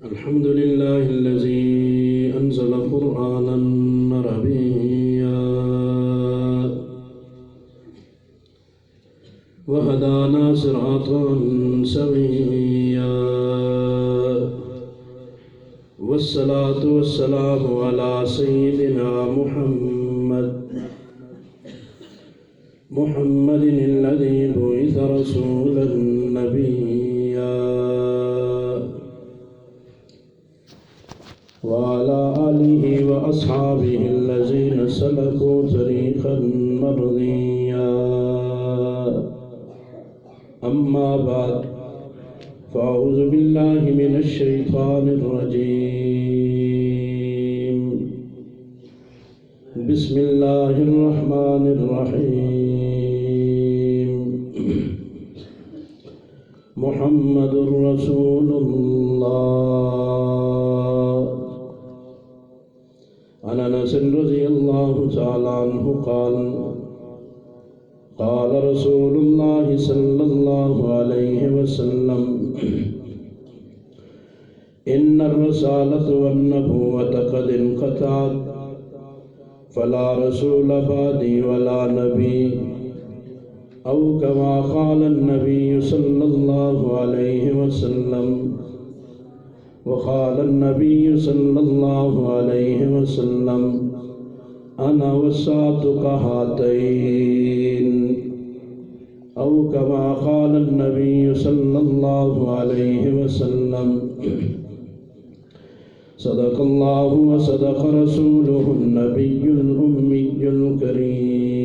الحمد لله الذي أنزل قرآنا عربيا وهدانا صراطا سويا والصلاة والسلام على سيدنا محمد الذي بعث رسولا نبيا وعلى آله وأصحابه الذين سلكوا طريقا مرضيا أما بعد فأعوذ بالله من الشيطان الرجيم بسم الله الرحمن الرحيم محمد رسول الله. عن انس رضي الله تعالى عنه قال قال رسول الله صلى الله عليه وسلم ان الرسالة والنبوة قد انقطعت فلا رسول بعدي ولا نبي او كما قال النبي صلى الله عليه وسلم. وقال النبي صلى الله عليه وسلم أنا والساعة كهاتين أو كما قال النبي صلى الله عليه وسلم. صدق الله وصدق رسوله النبي الأمي الكريم.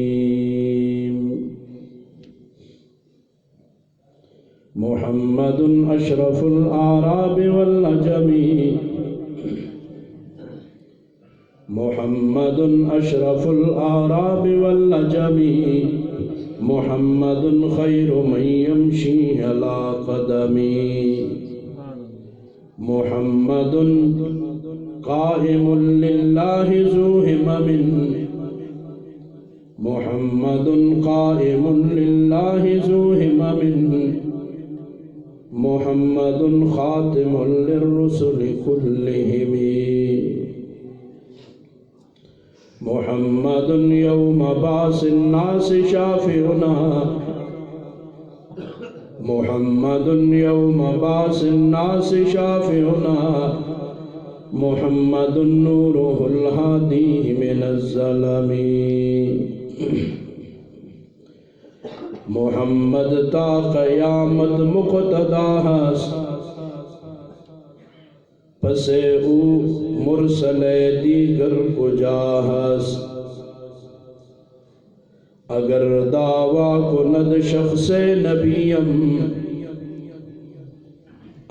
محمد أشرف الأعراب والعجم محمد أشرف الأعراب والعجم محمد خير من يمشي على قدمي محمد قائم لله ذو همم محمد قائم لله ذو همم محمد خاتم للرسل كلهم محمد يوم بعث الناس شافعنا محمد يوم بعث الناس شافعنا محمد نوره الهادي من الظلم محمد تا قیامت مقتدا ہست پس او مرسل دیگر کجا ہست. اگر دعویٰ کند شخص نبیم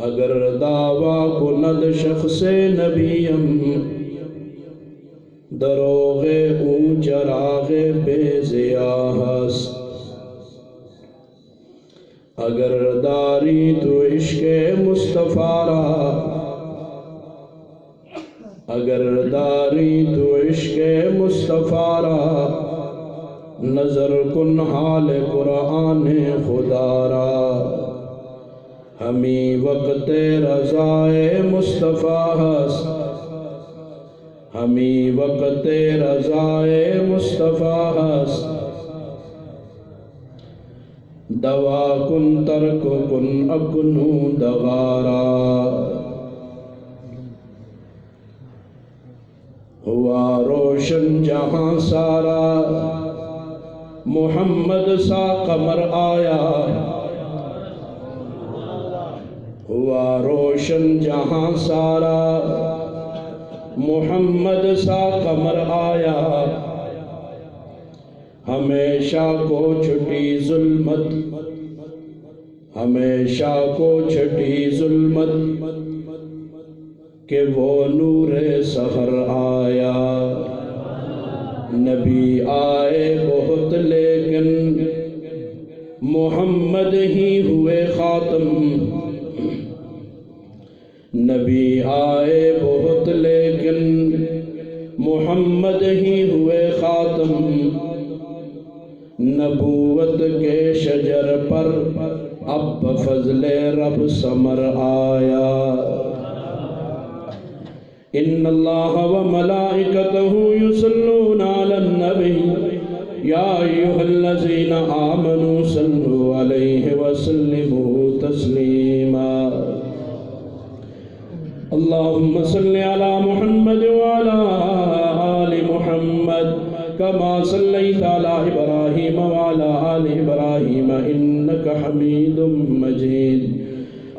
اگر دعویٰ کند شخص نبیم دروغ اون چراغ بے ضیاء ہست. اگر داری تو عشق مصطفیٰ را اگر داری تو عشق مصطفیٰ را نظر کن حال قرآن خدا را. ہمیں وقت رضائے مصطفیٰ ہست ہمیں وقت رضائے مصطفیٰ ہست. دوا کن ترک کن اکنو دغارا ہوا روشن جہاں سارا محمد سا قمر آیا ہوا روشن جہاں سارا محمد سا قمر آیا. ہمیشہ کو چھٹی ظلمت ہمیشہ کو چھٹی ظلمت کہ وہ نور سحر آیا. نبی آئے بہت لیکن محمد ہی ہوئے خاتم نبی آئے بہت لیکن محمد ہی ہوئے خاتم. نبوت کے شجر پر اب فضل رب ثمر آیا. إن الله وملائكته يصلون على النبي يا أيها الذين آمنوا صلوا عليه وسلموا تسليما اللهم صل على محمد وعلى آل محمد كما صليت على إبراهيم وعلى آل إبراهيم إنك حميد مجيد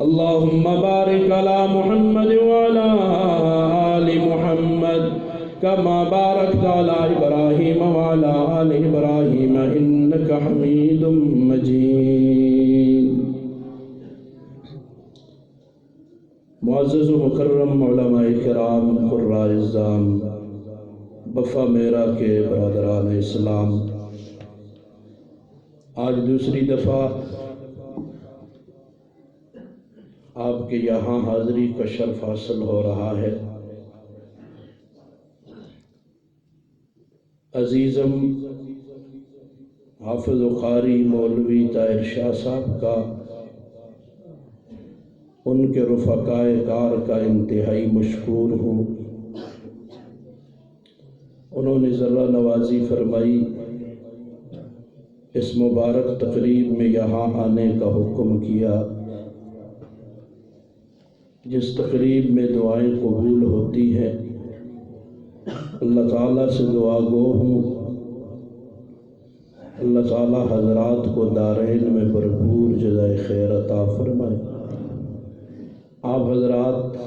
اللهم بارك على محمد وعلى آل محمد كما باركت على إبراهيم وعلى آل إبراهيم إنك حميد مجيد معزز و مکرم علماء کرام قراء اعظام بفا میرا کے برادران اسلام، آج دوسری دفعہ آپ کے یہاں حاضری کا شرف حاصل ہو رہا ہے۔ عزیزم حافظ و قاری مولوی طاہر شاہ صاحب کا، ان کے رفقائے کار کا انتہائی مشکور ہوں۔ انہوں نے ذرہ نوازی فرمائی، اس مبارک تقریب میں یہاں آنے کا حکم کیا، جس تقریب میں دعائیں قبول ہوتی ہیں۔ اللہ تعالیٰ سے دعا گو ہوں، اللہ تعالیٰ حضرات کو دارین میں بھرپور جزائے خیر عطا فرمائے۔ آپ حضرات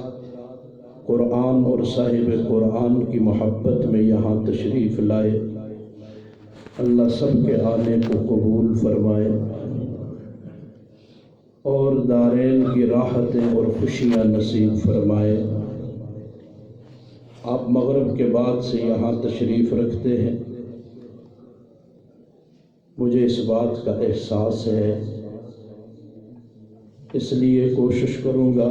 قرآن اور صاحب قرآن کی محبت میں یہاں تشریف لائے، اللہ سب کے آنے کو قبول فرمائے اور دارین کی راحتیں اور خوشیاں نصیب فرمائے۔ آپ مغرب کے بعد سے یہاں تشریف رکھتے ہیں، مجھے اس بات کا احساس ہے، اس لیے کوشش کروں گا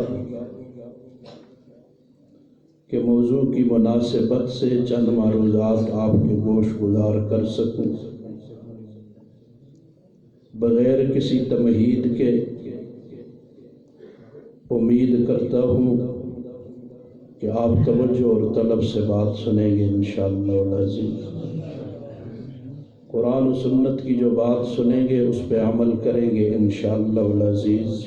کہ موضوع کی مناسبت سے چند معروضات آپ کے گوش گزار کر سکوں۔ بغیر کسی تمہید کے امید کرتا ہوں کہ آپ توجہ اور طلب سے بات سنیں گے انشاءاللہ العزیز۔ قرآن و سنت کی جو بات سنیں گے اس پہ عمل کریں گے انشاءاللہ العزیز۔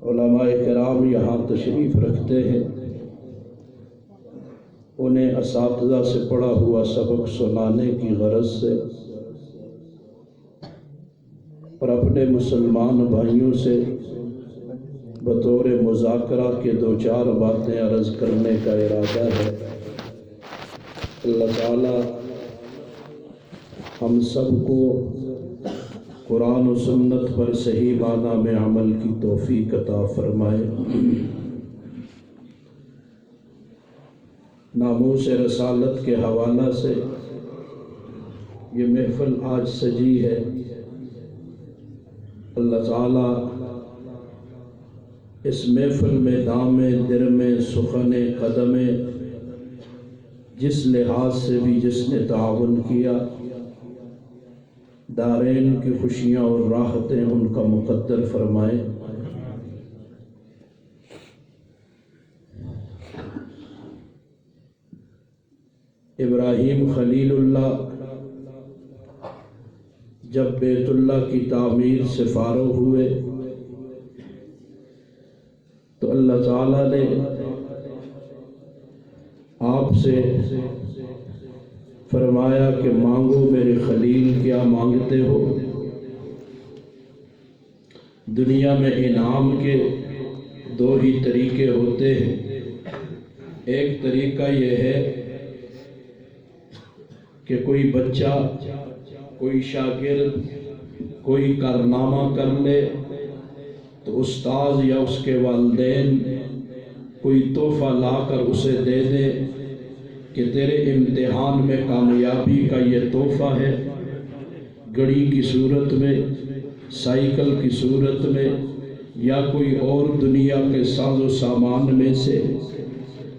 علماء کرام یہاں تشریف رکھتے ہیں، انہیں اساتذہ سے پڑھا ہوا سبق سنانے کی غرض سے اور اپنے مسلمان بھائیوں سے بطور مذاکرہ کے دو چار باتیں عرض کرنے کا ارادہ ہے۔ اللہ تعالیٰ ہم سب کو قرآن و سنت پر صحیح معنی میں عمل کی توفیق عطا فرمائے۔ ناموس رسالت کے حوالہ سے یہ محفل آج سجی ہے، اللہ تعالیٰ اس محفل میں دامے درمے سخنے قدمے جس لحاظ سے بھی جس نے تعاون کیا، دارین کی خوشیاں اور راحتیں ان کا مقدر فرمائے۔ ابراہیم خلیل اللہ جب بیت اللہ کی تعمیر سے فارغ ہوئے تو اللہ تعالیٰ نے آپ سے فرمایا کہ مانگو میرے خلیل کیا مانگتے ہو۔ دنیا میں انعام کے دو ہی طریقے ہوتے ہیں، ایک طریقہ یہ ہے کہ کوئی بچہ، کوئی شاگرد کوئی کارنامہ کر لے تو استاذ یا اس کے والدین کوئی تحفہ لا کر اسے دے دے کہ تیرے امتحان میں کامیابی کا یہ تحفہ ہے، گھڑی کی صورت میں، سائیکل کی صورت میں یا کوئی اور دنیا کے ساز و سامان میں سے۔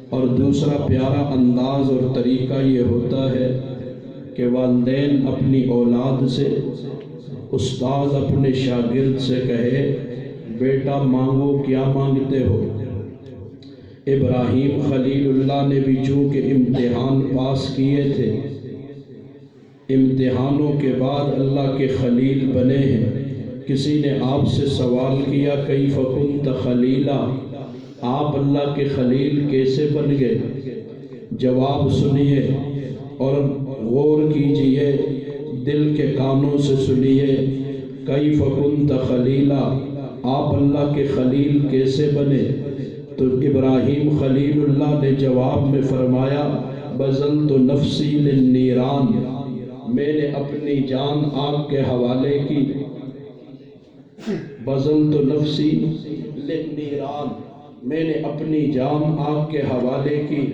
اور دوسرا پیارا انداز اور طریقہ یہ ہوتا ہے کہ والدین اپنی اولاد سے، استاذ اپنے شاگرد سے کہے بیٹا مانگو کیا مانگتے ہو۔ ابراہیم خلیل اللہ نے بھی چونکہ امتحان پاس کیے تھے، امتحانوں کے بعد اللہ کے خلیل بنے ہیں۔ کسی نے آپ سے سوال کیا کیف کنت خلیلا، آپ اللہ کے خلیل کیسے بن گئے؟ جواب سنیے اور غور کیجئے، دل کے کانوں سے سنیے۔ کیف کنت خلیلا، آپ اللہ کے خلیل کیسے بنے؟ تو ابراہیم خلیل اللہ نے جواب میں فرمایا بذلت نفسی للنیران، میں نے اپنی جان آگ کے حوالے کی۔ بذلت نفسی للنیران، میں نے اپنی جان آگ کے حوالے کی۔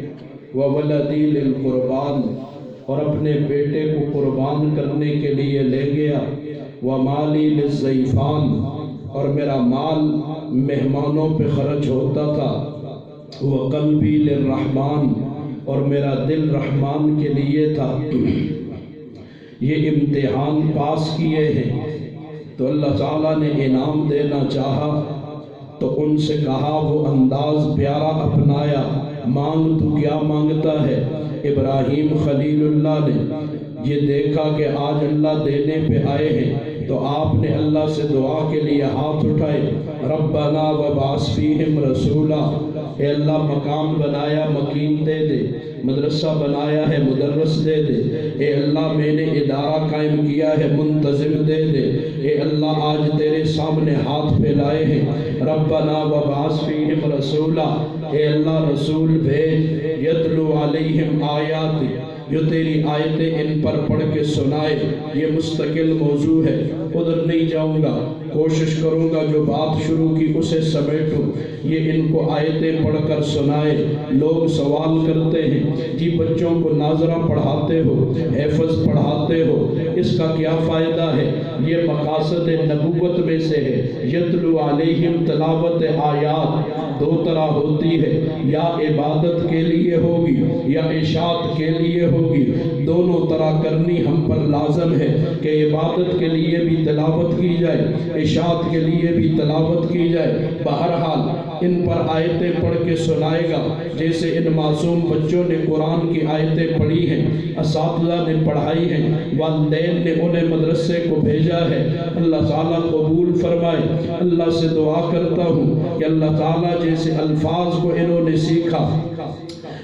وولدی للقربان، اور اپنے بیٹے کو قربان کرنے کے لیے لے گیا۔ ومالی للضیفان، اور میرا مال مہمانوں پہ خرچ ہوتا تھا۔ وقلبی للرحمن، اور میرا دل رحمان کے لیے تھا۔ یہ امتحان پاس کیے ہیں تو اللہ تعالیٰ نے انعام دینا چاہا تو ان سے کہا، وہ انداز پیارا اپنایا، مانگ تو کیا مانگتا ہے؟ ابراہیم خلیل اللہ نے یہ دیکھا کہ آج اللہ دینے پہ آئے ہیں تو آپ نے اللہ سے دعا کے لیے ہاتھ اٹھائے، ربنا وابعث فیہم رسولا، اے اللہ مکان بنایا مکین دے دے، مدرسہ بنایا ہے مدرس دے دے، اے اللہ میں نے ادارہ قائم کیا ہے منتظم دے دے، اے اللہ آج تیرے سامنے ہاتھ پھیلائے ہیں، ربنا وابعث فیہم رسولا، اے اللہ رسول بھیج، یتلو علیہم آیاتی، جو تیری آیتیں ان پر پڑھ کے سنائے۔ یہ مستقل موضوع ہے، ادھر نہیں جاؤں گا، کوشش کروں گا جو بات شروع کی اسے سمیٹوں۔ یہ ان کو آیتیں پڑھ کر سنائے۔ لوگ سوال کرتے ہیں جی بچوں کو ناظرہ پڑھاتے ہو، حفظ پڑھاتے ہو، اس کا کیا فائدہ ہے؟ یہ مقاصد نبوت میں سے ہے۔ یتلو علیہم، تلاوت آیات دو طرح ہوتی ہے، یا عبادت کے لیے ہوگی یا اشاعت کے لیے ہوگی، دونوں طرح کرنی ہم پر لازم ہے کہ عبادت کے لیے بھی تلاوت کی جائے، اشاعت کے لیے بھی تلاوت کی جائے۔ بہرحال ان پر آیتیں پڑھ کے سنائے گا، جیسے ان معصوم بچوں نے قرآن کی آیتیں پڑھی ہیں، اساتذہ نے پڑھائی ہیں، والدین نے انہیں مدرسے کو بھیجا ہے۔ اللہ تعالیٰ قبول فرمائے۔ اللہ سے دعا کرتا ہوں کہ اللہ تعالیٰ جیسے الفاظ کو انہوں نے سیکھا،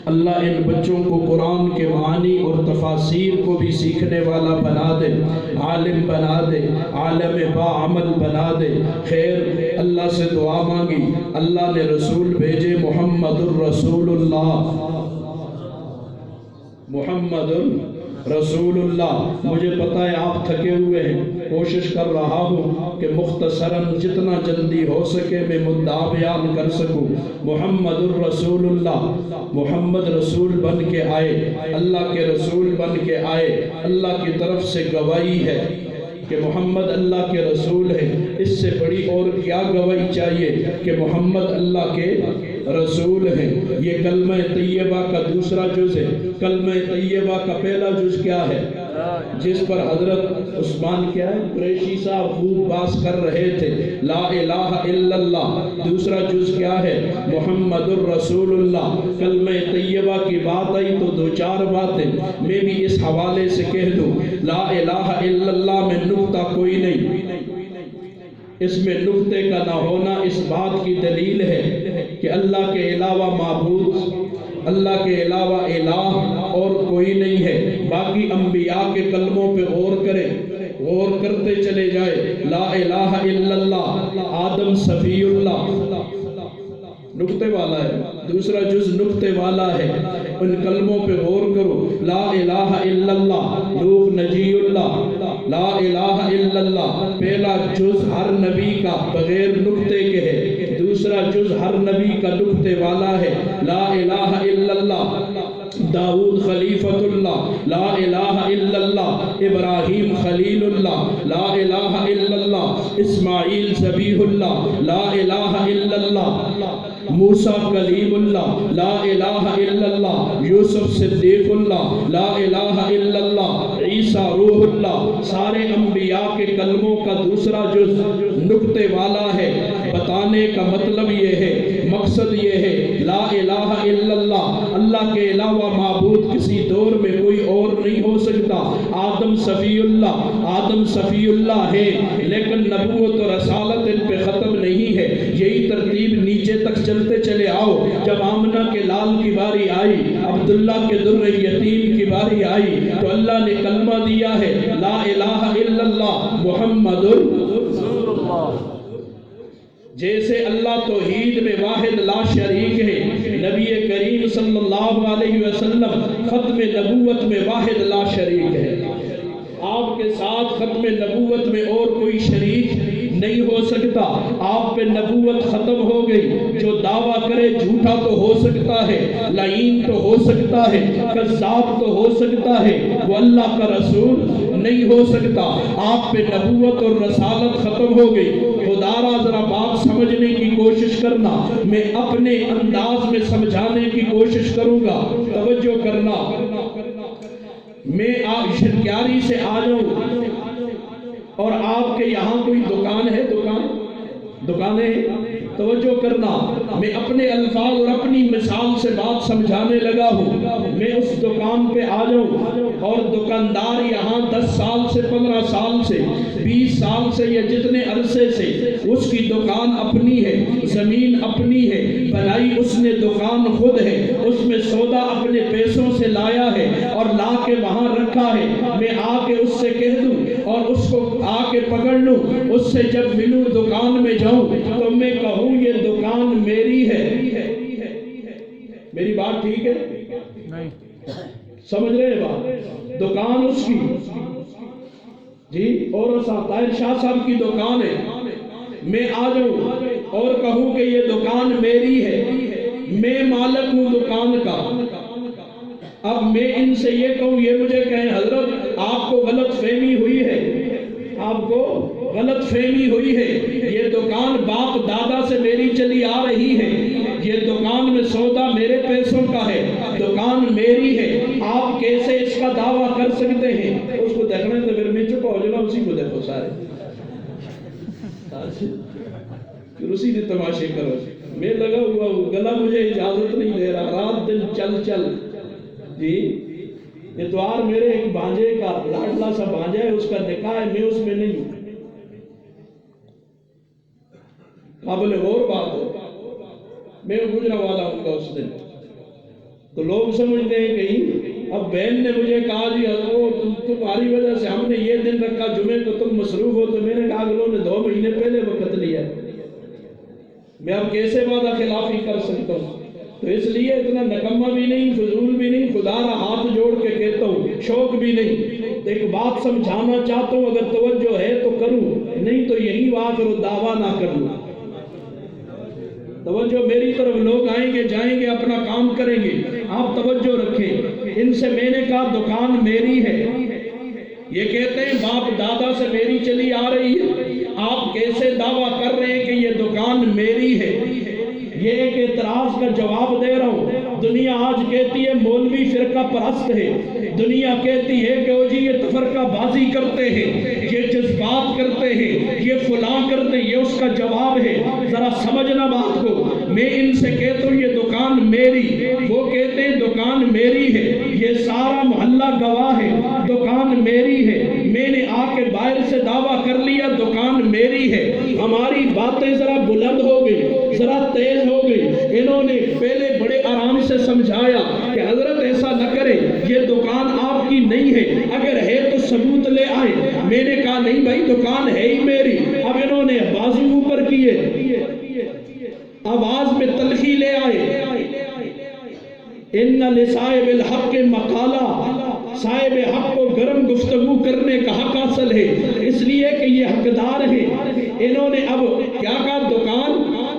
اللہ ان بچوں کو قرآن کے معانی اور تفاسیر کو بھی سیکھنے والا بنا دے، عالم بنا دے، عالم با عمل بنا دے۔ خیر اللہ سے دعا مانگی، اللہ نے رسول بھیجے محمد الرسول اللہ، محمد رسول اللہ۔ مجھے پتہ ہے آپ تھکے ہوئے ہیں، کوشش کر رہا ہوں کہ مختصراً جتنا جلدی ہو سکے میں مدعا بیان کر سکوں۔ محمد الرسول اللہ، محمد رسول بن کے آئے، اللہ کے رسول بن کے آئے۔ اللہ کی طرف سے گواہی ہے کہ محمد اللہ کے رسول ہے، اس سے بڑی اور کیا گواہی چاہیے کہ محمد اللہ کے رسول ہیں۔ یہ کلمہ طیبہ کا دوسرا جز ہے۔ کلمہ طیبہ کا پہلا جز کیا ہے؟ جس پر حضرت عثمان کیا ہے قریشی صاحب خوب باس کر رہے تھے، لا الہ الا اللہ۔ دوسرا جز کیا ہے؟ محمد الرسول اللہ۔ کلمہ طیبہ کی بات آئی تو دو چار باتیں میں بھی اس حوالے سے کہہ دوں۔ لا الہ الا اللہ میں نقطہ کوئی نہیں، اس میں نقطے کا نہ ہونا اس بات کی دلیل ہے کہ اللہ کے علاوہ معبود، اللہ کے علاوہ الہ اور کوئی نہیں ہے۔ باقی انبیاء کے کلموں پہ غور کریں، غور کرتے چلے جائے۔ لا الہ الا اللہ، آدم صفی اللہ، نقطے والا ہے، دوسرا جز نقطے والا ہے، ان کلموں پہ غور کرو۔ لا الہ الا اللہ، نوح نجی اللہ، لا الہ الا اللہ پہلا جز ہر نبی کا بغیر نقطے کے ہے، دوسرا جز ہر نبی کا نقطے والا ہے۔ لا الہ الا اللہ، داؤد خلیفۃ اللہ، لا الہ الا اللہ ابراہیم خلیل اللہ، لا الہ الا اللہ اسماعیل ذبیح اللہ، لا الہ الا اللہ موسیٰ کلیم اللہ، لا الہ الا اللہ یوسف صدیق اللہ، لا الہ الا اللہ عیسیٰ روح اللہ۔ سارے انبیاء کے کلموں کا دوسرا جز نقطے والا ہے۔ بتانے کا مطلب یہ ہے مقصد یہ ہے لا الہ الا اللہ، اللہ کے علاوہ معبود کسی دور میں کوئی اور نہیں ہو سکتا۔ آدم صفی اللہ ہے، لیکن نبوت اور رسالت ان پہ ختم نہیں ہے۔ یہی ترتیب نیچے تک چلتے چلے آؤ۔ جب آمنہ کے لال کی باری آئی، عبداللہ کے در یتیم کی باری آئی، تو اللہ نے کلمہ دیا ہے لا الہ الا اللہ محمد رسول اللہ۔ جیسے اللہ توحید میں واحد لا شریک ہے، نبی کریم صلی اللہ علیہ وسلم ختم نبوت میں واحد لا شریک ہے۔ آپ کے ساتھ ختم نبوت میں اور کوئی شریک نہیں ہو سکتا۔ آپ پہ نبوت ختم ہو گئی۔ جو دعویٰ کرے جھوٹا تو ہو سکتا ہے، لعین تو ہو سکتا ہے، کذاب تو ہو سکتا ہے، وہ اللہ کا رسول نہیں ہو سکتا۔ آپ پہ نبوت اور رسالت ختم ہو گئی۔ خدا را ذرا بات سمجھنے کی کوشش کرنا، میں اپنے انداز میں سمجھانے کی کوشش کروں گا، توجہ کرنا۔ میں آپ شنکیاری سے آ جاؤں اور آپ کے یہاں کوئی دکان ہے، دکانیں توجہ کرنا، میں اپنے الفاظ اور اپنی مثال سے بات سمجھانے لگا ہوں۔ میں اس دکان پہ آ جاؤں اور دکاندار یہاں 10 سال سے 15 سال سے 20 سال سے یا جتنے عرصے سے اس کی دکان اپنی ہے، زمین اپنی ہے، بنائی اس نے دکان خود ہے، اس میں سودا اپنے پیسوں سے لایا ہے اور لا کے وہاں رکھا ہے۔ میں آ کے اس سے کہہ دوں اور اس کو آ کے پکڑ لوں، اس سے جب ملوں دکان میں جاؤں تو میں کہوں یہ دکان میری ہے۔ میری بات ٹھیک ہے؟ نہیں سمجھ رہے ہیں بات؟ دکان اس کی جی، اور طاہر شاہ صاحب کی دکان ہے۔ میں آ جاؤں اور کہوں کہ یہ دکان میری ہے، میں مالک ہوں دکان کا۔ اب میں ان سے یہ کہوں، یہ مجھے کہیں حضرت آپ کو غلط فہمی ہوئی ہے، آپ کو غلط فہمی ہوئی ہے، یہ دکان باپ دادا سے میری چلی آ رہی ہے، یہ دکان میں سودا میرے پیسوں کا ہے، دکان میری ہے، آپ کیسے اس کا دعویٰ کر سکتے ہیں؟ اس کو دیکھنا ہے تو پھر میں چکا ہو جانا، اسی کو دیکھو سارے پھر اسی نے تماشے کرو۔ میں لگا ہوا ہوں، گلا مجھے اجازت نہیں دے رہا، رات دن چل جی۔ یہ دوار میرے ایک بانجے کا لاڈلا سا بانجا ہے، اس کا نکاح ہے، میں اس میں نہیں ہوں۔ قابل غور بات ہو، میں گجرا والا ہوں گا اس دن، تو لوگ سمجھتے ہیں کہیں اب بہن نے مجھے کہا جی تمہاری وجہ سے ہم نے یہ دن رکھا، جمعے کو تم مصروف ہو، تو میں نے کہا اگلوں نے 2 مہینے پہلے وقت لیا، میں اب کیسے وعدہ خلافی کر سکتا ہوں؟ تو اس لیے اتنا نکمہ بھی نہیں، فضول بھی نہیں، خدا را ہاتھ جوڑ کے کہتا ہوں، شوق بھی نہیں، ایک بات سمجھانا چاہتا ہوں، اگر توجہ ہے تو کروں، نہیں تو یہی وآخر الدعوانا کروں۔ توجہ میری طرف، لوگ آئیں گے جائیں گے اپنا کام کریں گے، آپ توجہ رکھیں۔ ان سے میں نے کہا دکان میری ہے، یہ کہتے ہیں باپ دادا سے میری چلی آ رہی ہے، آپ کیسے دعویٰ کر رہے ہیں کہ یہ دکان میری ہے؟ یہ ایک اعتراض کا جواب دے رہا ہوں۔ دنیا آج کہتی ہے مولوی فرقہ پرست ہے، دنیا کہتی ہے کہ وہ جی یہ تفرقہ بازی کرتے ہیں، یہ جذبات کرتے ہیں، یہ فلاں کرتے ہیں، یہ اس کا جواب ہے۔ ذرا سمجھنا بات کو، میں ان سے کہتا ہوں یہ دکان میری، وہ کہتے ہیں دکان میری ہے، یہ سارا محلہ گواہ ہے دکان میری ہے، میں نے آ کے باہر سے دعویٰ کر لیا دکان میری ہے۔ ہماری باتیں ذرا بلند ہو گئی، ذرا تیز ہو گئی۔ انہوں نے پہلے بڑے آرام سے سمجھایا کہ حضرت ایسا نہ کرے، یہ دکان آپ کی نہیں ہے، اگر ہے تو ثبوت لے آئے۔ میں نے کہا نہیں بھائی دکان ہے ہی میری۔ اب انہوں نے بازو اوپر کیے، آواز میں تلخی لے آئے، ان لصاحب الحق مقالہ، صاحب حق کو گرم گفتگو کرنے کا حق حاصل ہے، اس لیے کہ یہ حقدار ہے۔ انہوں نے اب کیا کہا دکان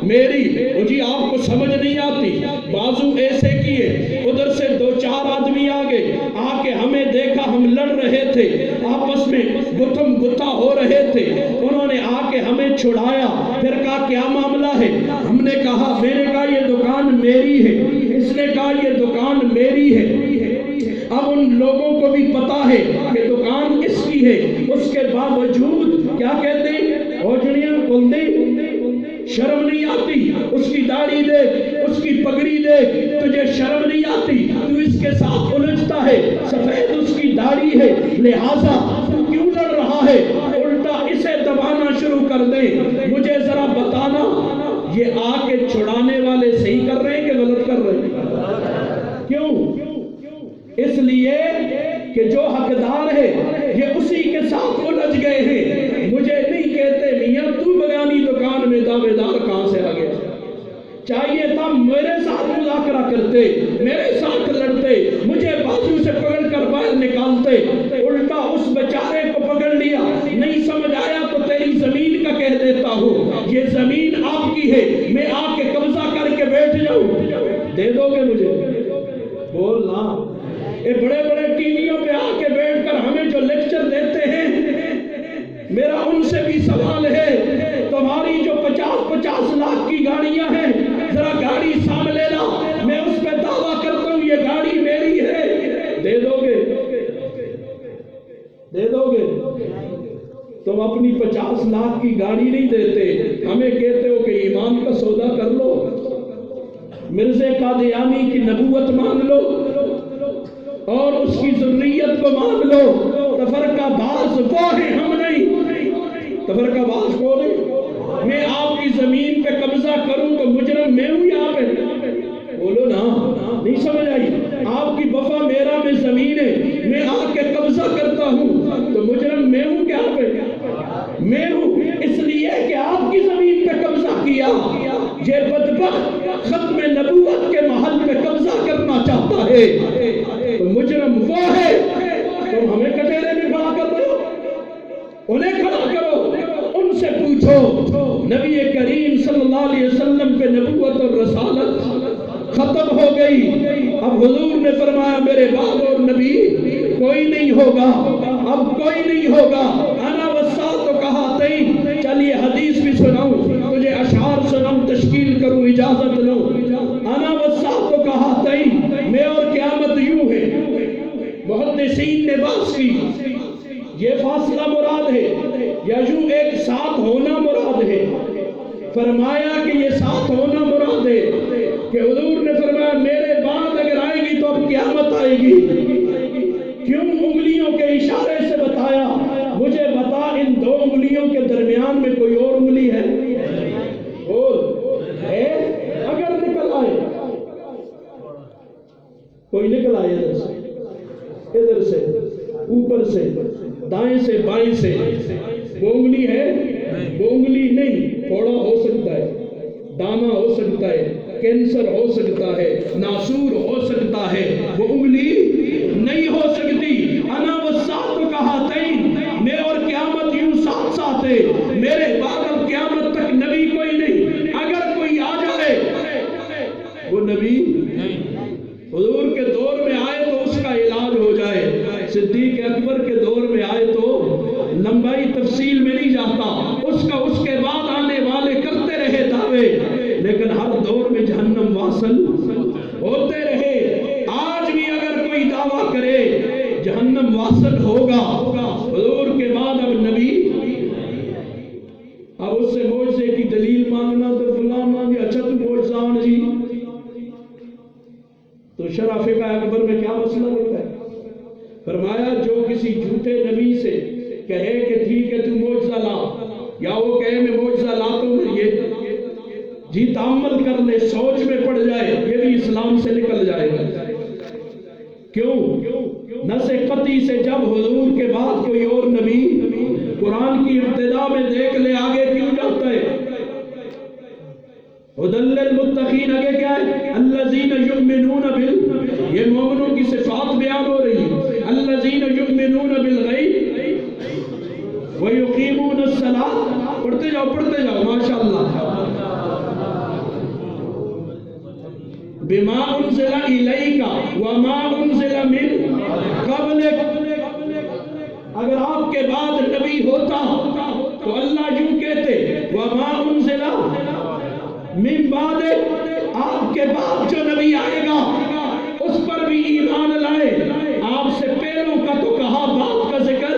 میری، جی آپ کو سمجھ نہیں آتی، بازو ایسے کیے، ادھر سے 2-4 آدمی آگے آ کے ہمیں دیکھا، ہم لڑ رہے تھے، آپس میں گتھم گتھا ہو رہے تھے، انہوں نے آ کے ہمیں چھڑایا، پھر کہا کیا معاملہ ہے؟ ہم نے کہا، میں نے کہا یہ دکان میری ہے، اس نے کہا یہ دکان میری ہے۔ اب ان لوگوں کو بھی پتا ہے کہ دکان اس کی ہے، اس کے باوجود کیا کہتے ہیں اوجڑیاں کلدی شرم نہیں آتی؟ اس کی داڑھی دیکھ، اس کی پگڑی دیکھ، تجھے شرم نہیں آتی؟ تو اس کے ساتھ الجھتا ہے، سفید اس کی داڑھی ہے، لہٰذا تو کیوں لڑ رہا ہے؟ الٹا اسے دبانا شروع کر دے، مجھے ذرا بتانا یہ آ کے چھڑانے والے صحیح کر رہے ہیں کہ غلط کر رہے ہیں؟ کیوں؟ اس لیے کہ جو حقدار ہے یہ اسی کے ساتھ الجھ گئے ہیں۔ مجھے نہیں کہتے میاں تو بغانی دکان میں دعوے دار کہاں سے آ گیا؟ چاہیے تھا میرے ساتھ مذاکرہ کرتے، میرے ساتھ لڑتے، مجھے بازو سے پکڑ کر باہر نکالتے، الٹا اس بیچارے کو پکڑ لیا۔ نہیں سمجھ آیا تو تیری زمین کا کہہ دیتا ہوں، یہ زمین آپ کی ہے، میں آ کے قبضہ کر کے بیٹھ جاؤں، دے دو گے مجھے؟ بولنا۔ یہ بڑے بڑے ٹی ویوں پہ آ کے بیٹھ کر ہمیں جو لیکچر دیتے ہیں، میرا ان سے بھی سوال ہے، تمہاری جو 50 لاکھ کی گاڑیاں ہیں، ذرا گاڑی سامنے لا، میں اس پہ دعویٰ کرتا ہوں یہ گاڑی میری ہے، دے دو گے؟ دے دو گے؟ تم اپنی 50 لاکھ کی گاڑی نہیں دیتے، ہمیں کہتے ہو کہ ایمان کا سودا کر لو، مرزا قادیانی کی نبوت مانگ لو اور اس کی ذریت کو مان لو۔ تفرقہ باز وہ ہیں، ہم نہیں۔ تفرقہ باز کو نہیں۔ میں آپ کی زمین پہ قبضہ کروں تو مجرم میں ہوں یہاں پہ؟ بولو نا، نہیں سمجھ آئی؟ آپ کی وفا میرا میں زمین ہے، میں آ کے قبضہ کرتا ہوں تو مجرم میں ہوں کیا پہ؟ میں ہوں، اس لیے کہ آپ کی زمین پہ قبضہ کیا۔ یہ بدبخت ختم نبوت کے محل پہ قبضہ کرنا چاہتا ہے تو مجرم وہ ہے۔ تم ہمیں کٹہرے میں کھڑا کر رہے ہو، انہیں کھڑا کرو، ان سے پوچھو۔ نبی کریم صلی اللہ علیہ وسلم پہ نبوت اور رسالت ختم ہو گئی، اب حضور نے فرمایا میرے بعد اور نبی کوئی نہیں ہوگا، اب کوئی نہیں ہوگا۔ انا والساعۃ کہاتین، چلیے حدیث بھی سناؤں تجھے، اشعار سناؤں، تشکیل کروں، اجازت لو۔ انا والساعۃ کہاتین، میں اور قیامت یوں ہے۔ محدثین نے بات کی یہ فاصلہ مراد ہے یا یوں ایک ساتھ ہونا مراد ہے؟ فرمایا کہ یہ ساتھ ہونا مراد ہے، کہ حضور نے فرمایا میرے بعد اگر آئے گی تو اب قیامت آئے گی۔ کیوں انگلیوں کے اشارے سے بتایا؟ مجھے بتا ان دو انگلیوں کے درمیان میں کوئی اور انگلی ہے؟ ہے؟ اگر نکل آئے، کوئی نکل آئے ادھر سے اوپر سے دائیں سے بائیں سے، وہ انگلی ہے؟ وہ انگلی نہیں، پھوڑا ہو سکتا ہے، دانا ہو سکتا ہے، کینسر ہو سکتا ہے، ناسور ہو سکتا ہے، وہ انگلی نہیں ہو سکتی۔ انا والساعۃ کہاتین، میں اور قیامت یوں ساتھ ساتھ ہے، میرے بعد اب قیامت تک نبی کوئی نہیں۔ اگر کوئی آ جائے وہ نبی حضور کے دور میں آئے تو اس کا علاج ہو جائے، صدیق اکبر کے دور میں آئے تو لمبائی تفصیل میں نہیں جاتا، اس کے بعد آنے والے کرتے رہے دعوے، لیکن ہر دور میں جہنم واصل ہوتے رہے۔ آج بھی اگر کوئی دعویٰ کرے جہنم واصل ہوگا، حضور کے بعد اب نبی، اب اس سے معجزے کی دلیل مانگنا تو فلاں مانگے، اچھا تو معجزہ آن جی تو شرح فقہ اکبر میں کیا مسئلہ ہوتا ہے؟ فرمایا جو کسی جھوٹے نبی سے کہے کہ ٹھیک ہے تو معجزہ لا، یا وہ کہے میں معجزہ لاتا ہوں، یہ جی تأمل کر لے، سوچ میں پڑ جائے، یہ بھی اسلام سے نکل جائے گا۔ کیوں؟ نص قطعی سے جب حضور کے بعد کوئی اور نبی قرآن کی ابتدا میں دیکھ لے آگے کیوں جاتا ہے؟ ہدی للمتقین، آگے کیا ہے؟ الذین یؤمنون یہ مومنوں کی صفات بیان ہو رہی ہے، الذین یؤمنون بالغیب ویقیمون الصلاۃ، پڑھتے جاؤ ماشاءاللہ۔ بما انزل الیک وما انزل من قبلک، اگر آپ کے بعد نبی ہوتا تو اللہ یوں کہتے وما انزل من بعد، آپ کے بعد جو نبی آئے گا اس پر بھی ایمان لائے۔ آپ سے پہلوں کا تو کہا، بعد کا ذکر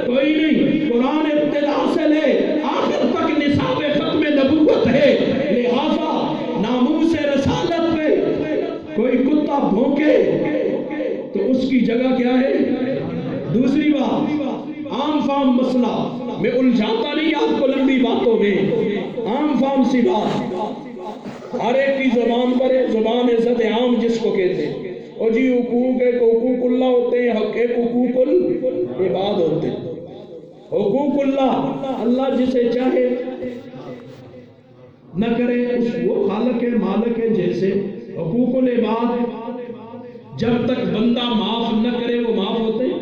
کوئی نہیں۔ قرآن ابتدا سے لے آخر تک نصاب ختم نبوت ہے، عام سی بات، ہر ایک کی زبان پر ہے، زبان عزت عام جس کو کہتے ہیں، اور جی حقوق ایک حقوق اللہ ہوتے ہیں، حق ایک حقوق العباد ہوتے ہیں۔ حقوق اللہ، اللہ جسے چاہے نہ کرے، اس وہ خالق ہے مالک ہے جیسے۔ حقوق العباد جب تک بندہ معاف نہ کرے وہ معاف ہوتے ہیں۔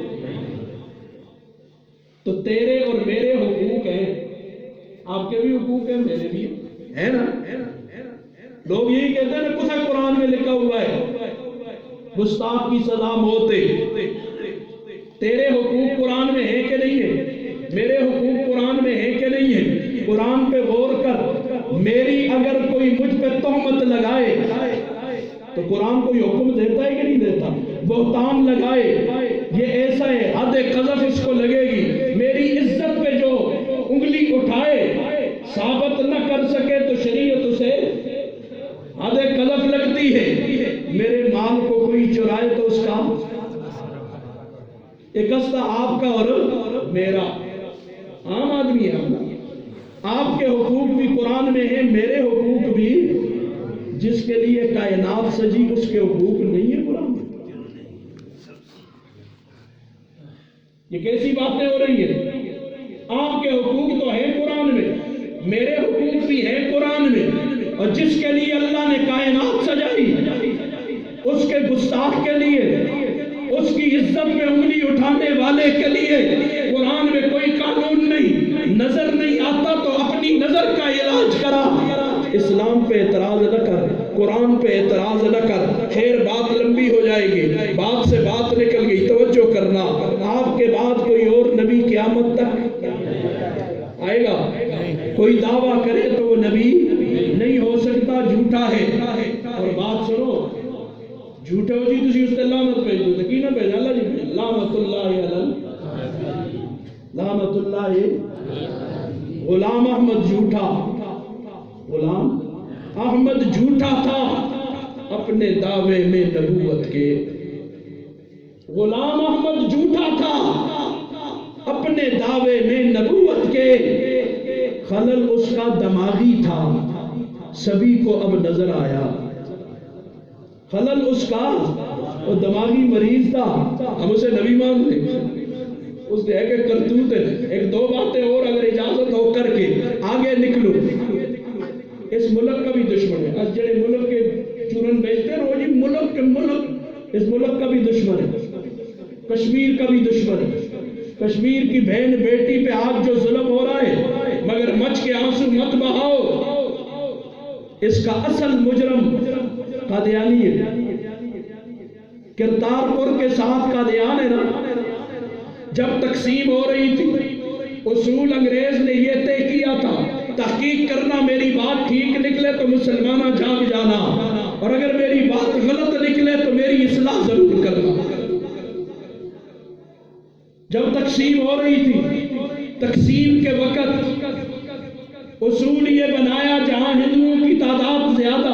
تو تیرے اور میرے حقوق ہیں، آپ کے بھی حقوق ہیں، میرے بھی ہے نا۔ لوگ یہی کہتے ہیں نا کچھ قرآن میں لکھا ہوا ہے گستاخ کی سزا موت ہے۔ تیرے حقوق قرآن میں ہیں کہ نہیں ہے؟ میرے حقوق قرآن میں ہیں کہ نہیں ہے؟ قرآن پہ غور کر، میری اگر کوئی مجھ پہ تہمت لگائے تو قرآن کوئی حکم دیتا ہے کہ نہیں دیتا؟ بہتان لگائے یہ ایسا ہے، حد قذف اس کو لگے گی، میری عزت پہ جو انگلی اٹھائے ثابت نہ کر سکے تو شریعت اسے حد قذف لگتی ہے۔ میرے مال کو کوئی چرائے تو اس کا ایک حصہ آپ کا اور میرا، عام آدمی ہے۔ آپ کے حقوق بھی قرآن میں ہیں، میرے حقوق بھی، جس کے لیے کائنات سجی اس کے حقوق نہیں ہے قرآن میں۔ یہ کیسی باتیں ہو رہی ہیں؟ آپ کے حقوق تو ہیں قرآن میں، میرے حقوق بھی ہیں قرآن میں، اور جس کے لیے اللہ نے کائنات سجائی اس کے گستاخ کے لیے، اس کی عزت میں انگلی اٹھانے والے کے لیے قرآن میں کوئی قانون نہیں، نظر نہیں آتا تو اپنی نظر کا علاج کرا۔ اسلام پہ اعتراض نہ کر، قرآن پہ اعتراض نہ کر، خیر بات لمبی ہو جائے گی، بات سے بات نکل گئی، توجہ کرنا۔ آپ کے بعد کوئی اور نبی قیامت تک آئے گا؟ کوئی دعویٰ کرے تو وہ نبی نہیں ہو سکتا، جھوٹا ہے۔ اور بات سنو، جھوٹے ہو جی تسی اس تے لعنت بھیج دو، کی نہ بھیج اللہ جی بھیج، لعنت اللہ علی لعنت اللہ۔ غلام احمد جھوٹا، غلام احمد جھوٹا تھا اپنے دعوے میں نبوت کے، غلام احمد جھوٹا تھا اپنے دعوے میں نبوت کے، خلل اس کا دماغی تھا، سبھی کو اب نظر آیا خلل اس کا، وہ دماغی مریض تھا، ہم اسے نبی مان لیں، اس نے ایک کرتوت ہے۔ ایک دو باتیں اور اگر اجازت ہو کر کے آگے نکلو، اس ملک کا بھی دشمن ہے، اس جڑے ملک کے چورن بیچتے ہیں وہ جی ملک کے ملک، اس ملک کا بھی دشمن ہے، کشمیر کا بھی دشمن ہے، کشمیر کی بہن بیٹی پہ آج جو ظلم ہو رہا ہے، مگر مچ کے آنسو مت بہاؤ، اس کا اصل مجرم قادیانی ہے، کرتارپور کے ساتھ قادیان ہے نا۔ جب تقسیم ہو رہی تھی اصول انگریز نے یہ طے کیا تھا، تحقیق کرنا، میری بات ٹھیک نکلے تو مسلمانہ جاگ جانا، اور اگر میری بات غلط نکلے تو میری اصلاح ضرور کرنا۔ جب تقسیم ہو رہی تھی، تقسیم کے وقت اصول یہ بنایا جہاں ہندوؤں کی تعداد زیادہ،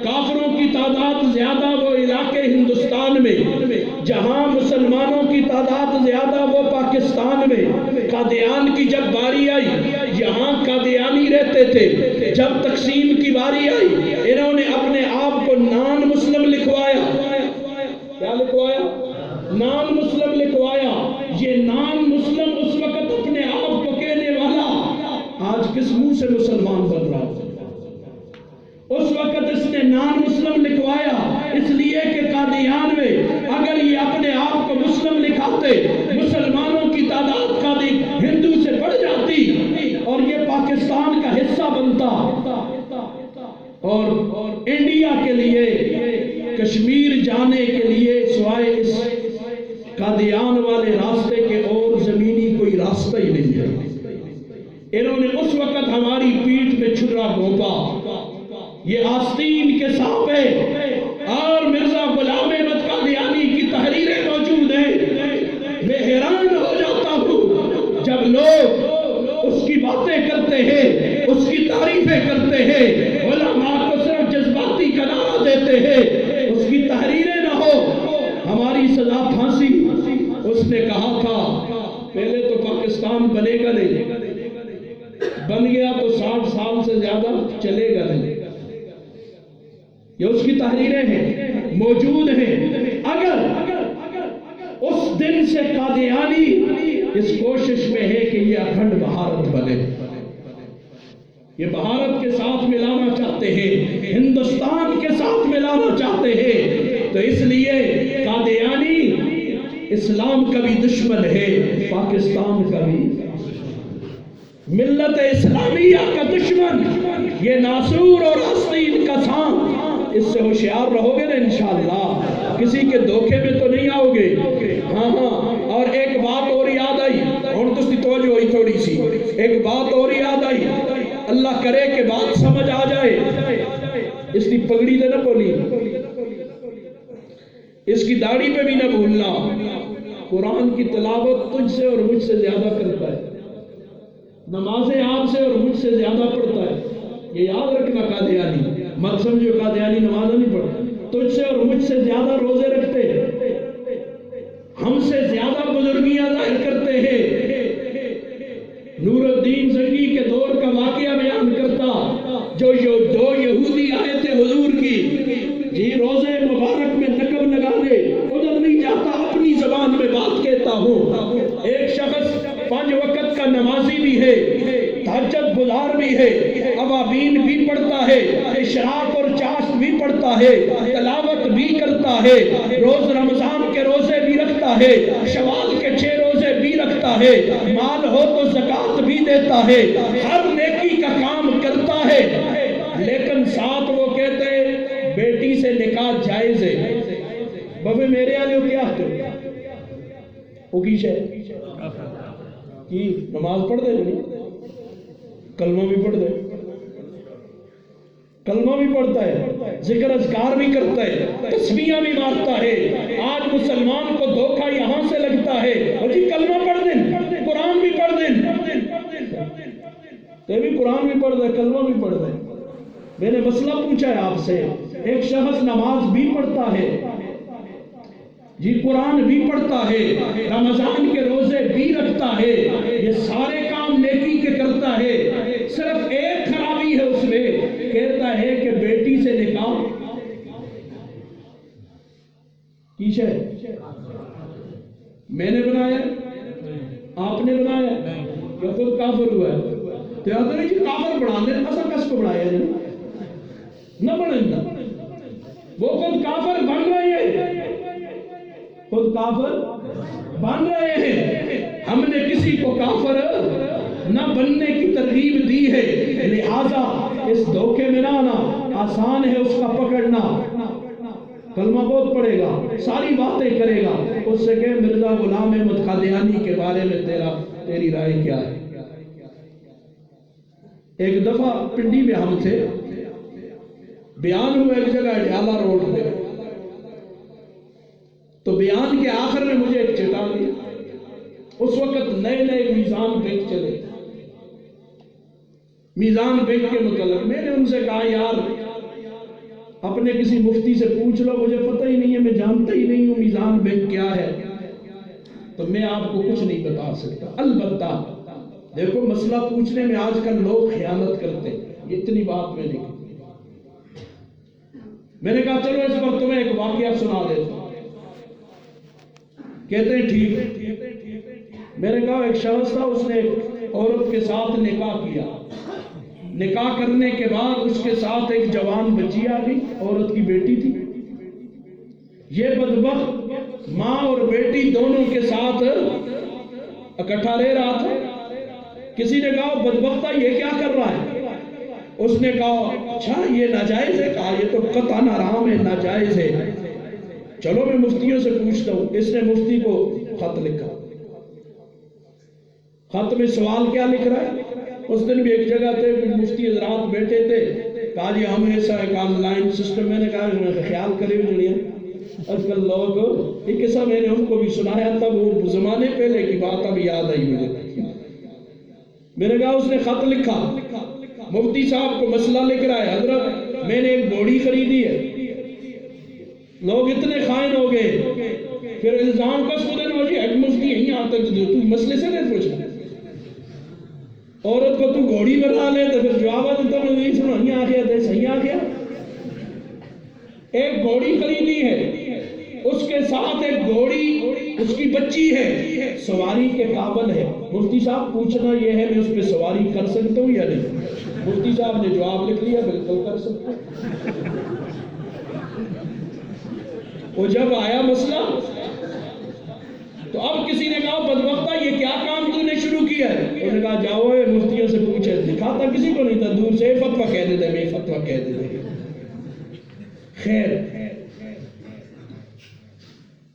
کافروں کی تعداد زیادہ وہ علاقے ہندوستان میں، جہاں مسلمانوں کی تعداد زیادہ وہ پاکستان میں۔ قادیان کی جب باری آئی، یہاں قادیانی رہتے تھے، جب تقسیم کی باری آئی انہوں نے اپنے آپ کو نان مسلم لکھوایا۔ کیا لکھوایا؟ نان مسلم لکھوایا۔ یہ نان مسلم اس وقت اپنے آپ کو کہنے والا آج کس منہ سے مسلمان بن رہا ہے؟ اس وقت اس نے نان مسلم لکھوایا، اس لیے کہ قادیان میں اگر یہ اپنے آپ کو مسلم لکھاتے مسلمانوں کی تعداد قادی ہندو سے بڑھ جاتی اور یہ پاکستان کا حصہ بنتا، اور انڈیا کے لیے کشمیر جانے کے لیے سوائے اس قادیان والے راستے کے اور زمینی کوئی راستہ ہی نہیں ہے۔ انہوں نے اس وقت ہماری پیٹھ پہ چھرا گھونپا، یہ آستین کے ساتھ ہے، اور مرزا غلام احمد قادیانی کی تحریریں موجود ہیں۔ میں حیران ہو جاتا ہوں جب لوگ اس کی باتیں کرتے ہیں، اس کی تعریفیں کرتے ہیں، علماء کو صرف جذباتی قرار دیتے ہیں، اس کی تحریریں نہ ہو۔ ہماری سزا پھانسی، اس نے کہا تھا پہلے تو پاکستان بنے گا نہیں، بن گیا تو 60 سال سے زیادہ چلے گا نہیں. یہ اس کی تحریریں ہیں، موجود ہیں. اگر اس دن سے قادیانی اس کوشش میں ہے کہ یہ اکھنڈ بھارت بنے، یہ بھارت کے ساتھ ملانا چاہتے ہیں، ہندوستان کے ساتھ ملانا چاہتے ہیں، تو اس لیے قادیانی اسلام کا بھی دشمن ہے، پاکستان کا بھی، ملت اسلامیہ کا دشمن. یہ ناسور اور آستین کا سانپ، اس سے ہوشیار رہو گے نا انشاءاللہ، کسی کے دھوکے میں تو نہیں آؤ گے. ہاں. اور ایک بات اور یاد آئی، اور تستی توجہ ہوئی تھوڑی سی، ایک بات اور یاد آئی، اللہ کرے کہ بات سمجھ آ جائے. اس کی پگڑی دے نہ بولی، اس کی داڑھی پہ بھی نہ بھولنا. قرآن کی تلاوت تجھ سے اور مجھ سے زیادہ کرتا ہے، نمازیں آپ سے اور مجھ سے زیادہ پڑھتا ہے. یہ یاد رکھنا قادیانی، مت سمجھو قادیانی نماز نہیں پڑھتا. تجھ سے اور مجھ سے زیادہ روزے رکھتے ہیں، ہم سے زیادہ بزرگیاں ظاہر کرتے ہیں. نور الدین زنگی کے دور کا واقعہ بیان کرتا، جو دو یہودی آئے تھے حضور کی، جی روزے مبارک میں نقب لگانے، ادھر نہیں جاتا، اپنی زبان میں بات کہتا ہوں. ایک شخص 5 وقت کا نمازی بھی ہے، تہجد گزار بھی ہے، اوابین بھی پڑھتا ہے، اشراق اور چاشت بھی پڑھتا ہے، تلاوت بھی کرتا ہے، روز رمضان کے روزے بھی رکھتا ہے، شوال کے 6 روزے بھی رکھتا ہے، مال ہو تو زکوٰۃ بھی دیتا ہے، ہر نیکی کا کام کرتا ہے. لیکن ساتھ وہ کہتے ہیں بیٹی سے نکاح جائز ہے. بابے میرے آنے کیا وہ کی شاید کی نماز پڑھ دے، کلمہ بھی پڑھ دے، کلمہ بھی پڑھتا ہے، ذکر اذکار بھی کرتا ہے، تسبیحاں بھی مارتا ہے. آج مسلمان کو دھوکہ یہاں سے لگتا ہے، اور جی کلمہ پڑھ دیں، قرآن بھی پڑھ دیں، کہ بھی قرآن بھی پڑھ دیں، کلمہ بھی پڑھ دیں. میں نے مسئلہ پوچھا ہے آپ سے، ایک شخص نماز بھی پڑھتا ہے، جی قرآن بھی پڑھتا ہے، رمضان کے روزے بھی رکھتا ہے، یہ سارے کام نیکی کے کرتا ہے، صرف ایک خرابی ہے اس میں، کہتا ہے کہ بیٹی سے نکاح کیش ہے. میں نے بنایا، آپ نے بنایا، یا خود کافر ہوا ہے؟ تو یاد نہیں جی کافر بڑھا لیں، اصل کس کو بڑھایا جائے نہ بڑھیں گا. وہ خود کافر بن رہے ہیں، خود کافر بن رہے ہیں. ہم نے کسی کو کافر نہ بننے کی ترغیب دی ہے، لہذا اس دھوکے میں نہ آنا. آسان ہے اس کا پکڑنا، کلمہ بہت پڑھے گا، ساری باتیں کرے گا، اس سے کہ مرزا غلام احمد قادیانی کے بارے میں تیری رائے کیا ہے. ایک دفعہ پنڈی میں ہم تھے، بیان ہوا ایک جگہ ڈیالہ روڈ پہ، تو بیان کے آخر میں مجھے ایک چٹا دیا. اس وقت نئے میزان بینک چلے، میزان بینک کے متعلق میں نے ان سے کہا یار اپنے کسی مفتی سے پوچھ لو، مجھے پتہ ہی نہیں ہے، میں جانتا ہی نہیں ہوں میزان بینک کیا ہے، تو میں آپ کو کچھ نہیں بتا سکتا. البتہ دیکھو مسئلہ پوچھنے میں آج کل لوگ خیانت کرتے ہیں، یہ اتنی بات میں نہیں. میں نے کہا چلو اس پر تمہیں ایک واقعہ سنا دیتا ہوں. کہتے ہیں ٹھیک ہے. میں نے کہا ایک شخص تھا، اس نے ایک عورت کے ساتھ نکاح کیا، نکاح کرنے کے بعد اس کے ساتھ ایک جوان بچی آ گئی، عورت کی بیٹی تھی. یہ بدبخت ماں اور بیٹی دونوں کے ساتھ اکٹھا رہ رہا تھا. کسی نے کہا بدبختہ یہ کیا کر رہا ہے؟ اس نے کہا اچھا یہ ناجائز ہے؟ کہا یہ تو قطعاً حرام ہے، ناجائز ہے. چلو میں مفتیوں سے پوچھتا ہوں. اس نے مفتی کو خط لکھا. خط میں سوال کیا لکھ رہا ہے؟ اس دن بھی ایک جگہ تھے، مفتی حضرات بیٹھے تھے، کہا جی ہم ایسا ایک آن لائن سسٹم، میں نے کہا خیال کرے جڑیے آج کل لوگ، ایک قصہ میں نے ان کو بھی سنایا تھا، وہ زمانے پہلے کی بات اب یاد آئی مجھے. میں نے کہا اس نے خط لکھا، مفتی صاحب کو مسئلہ لکھ رہا ہے، حضرت میں نے ایک گھوڑی خریدی ہے. لوگ اتنے خائن ہو گئے، پھر الزام کا سودن ہو جی ہیڈ مفتی یہیں آتا ہے، تو مسئلے سے نہیں پوچھنا. عورت کو تو گھوڑی بنا لے تو پھر جواب ہے تو نہیں سنا نہیں آ گیا تھے صحیح آ گیا. ایک گھوڑی خریدی ہے، اس کے ساتھ ایک گھوڑی اس کی بچی ہے، سواری کے قابل ہے. مفتی صاحب پوچھنا یہ ہے میں اس پہ سواری کر سکتا ہوں یا نہیں؟ مفتی صاحب نے جواب لکھ لیا بالکل کر سکتا ہوں. وہ جب آیا مسئلہ تو اب کسی نے کہا بدبختہ یہ کیا کام تو نے شروع کیا ہے؟ انہوں نے کہا جاؤ مفتیوں سے پوچھے. دکھاتا کسی کو نہیں تھا، دور سے فتویٰ کہہ دیتے میں فتویٰ کہہ دیتے. خیر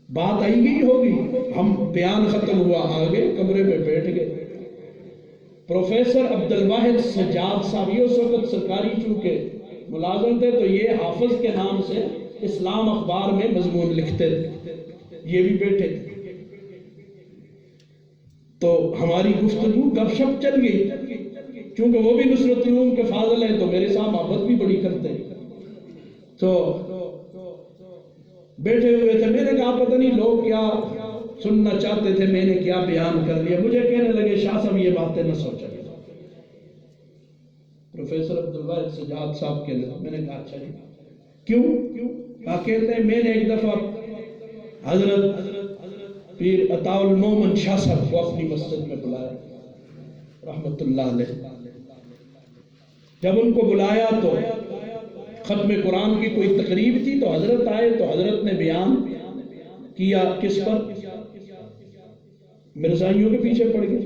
بات آئی گئی ہوگی، ہم بیان ختم ہوا، آگے کمرے میں بیٹھ گئے. پروفیسر عبد الواحد سجاد صاحب یہ اس وقت سرکاری چونکہ ملازم تھے تو یہ حافظ کے نام سے اسلام اخبار میں مضمون لکھتے تھے، یہ بھی بیٹھے تھے. تو ہماری گفتگو گپ شپ چل گئی، چونکہ وہ بھی نصرت العلوم کے فاضل ہیں تو میرے ساتھ محبت بھی بڑی کرتے ہیں. تو بیٹھے ہوئے تھے، میں نے کہا پتہ نہیں لوگ کیا سننا چاہتے تھے، میں نے کیا بیان کر دیا. مجھے کہنے لگے شاہ صاحب یہ باتیں نہ سوچا. پروفیسر عبدالواحد سجاد صاحب کے لئے میں نے کہا اچھا جی کیوں؟ کہتے ہیں میں نے ایک دفعہ حضرت پیر عطا المومن شاہ صاحب کو اپنی مسجد میں بلایا رحمت اللہ علیہ. جب ان کو بلایا تو ختم قرآن کی کوئی تقریب تھی تو حضرت آئے تو حضرت نے بیان کیا کس پر؟ مرزائیوں کے پیچھے پڑ گئے،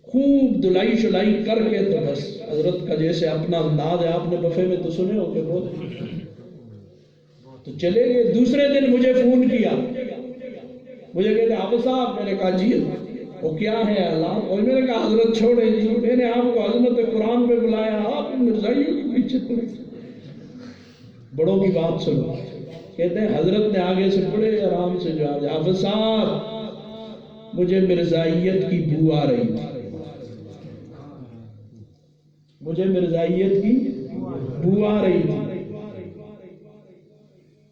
خوب دلائی شلائی کر کے. تو بس حضرت کا جیسے اپنا انداز ہے، آپ نے بفے میں تو سنے ہو کہ بہت، تو چلے گئے. دوسرے دن مجھے فون کیا، مجھے کہتے حافظ صاحب. میں نے کہا جی وہ کیا ہے حالات؟ اور میں نے کہا حضرت چھوڑے جی، میں نے آپ کو عظمت قرآن پہ بلایا، آپ مرزائیوں کے پیچھے پڑے. بڑوں کی بات سنو. کہتے ہیں حضرت نے آگے سے بڑے آرام سے جواب دیا، حافظ صاحب مجھے مرزائیت کی بو آ رہی تھی، مجھے مرزائیت کی بو آ رہی تھی.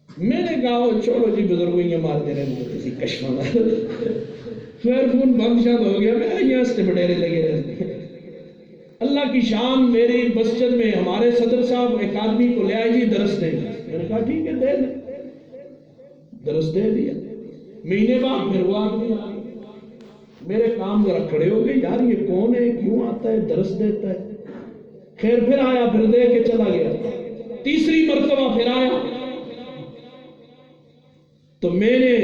میں نے کہا چھوڑو جی بزرگوں یہ مارتے رہے کسی کشمہ میں. پھر فون بند شاد ہو گیا، میں یہاں سے بڑیرے لگے رہتے. اللہ کی شان، میری مسجد میں ہمارے صدر صاحب ایک آدمی کو لے آئے جی درس دیں. میں نے کہا ٹھیک ہے دے دیں، درس دے دیا. مہینے بعد پھر وہ آدمی میرے کام ذرا کھڑے ہو گئے، یار یہ کون ہے، کیوں آتا ہے، درس دیتا ہے. خیر پھر آیا، پھر دے کے چلا گیا. تیسری مرتبہ پھر آیا تو میں نے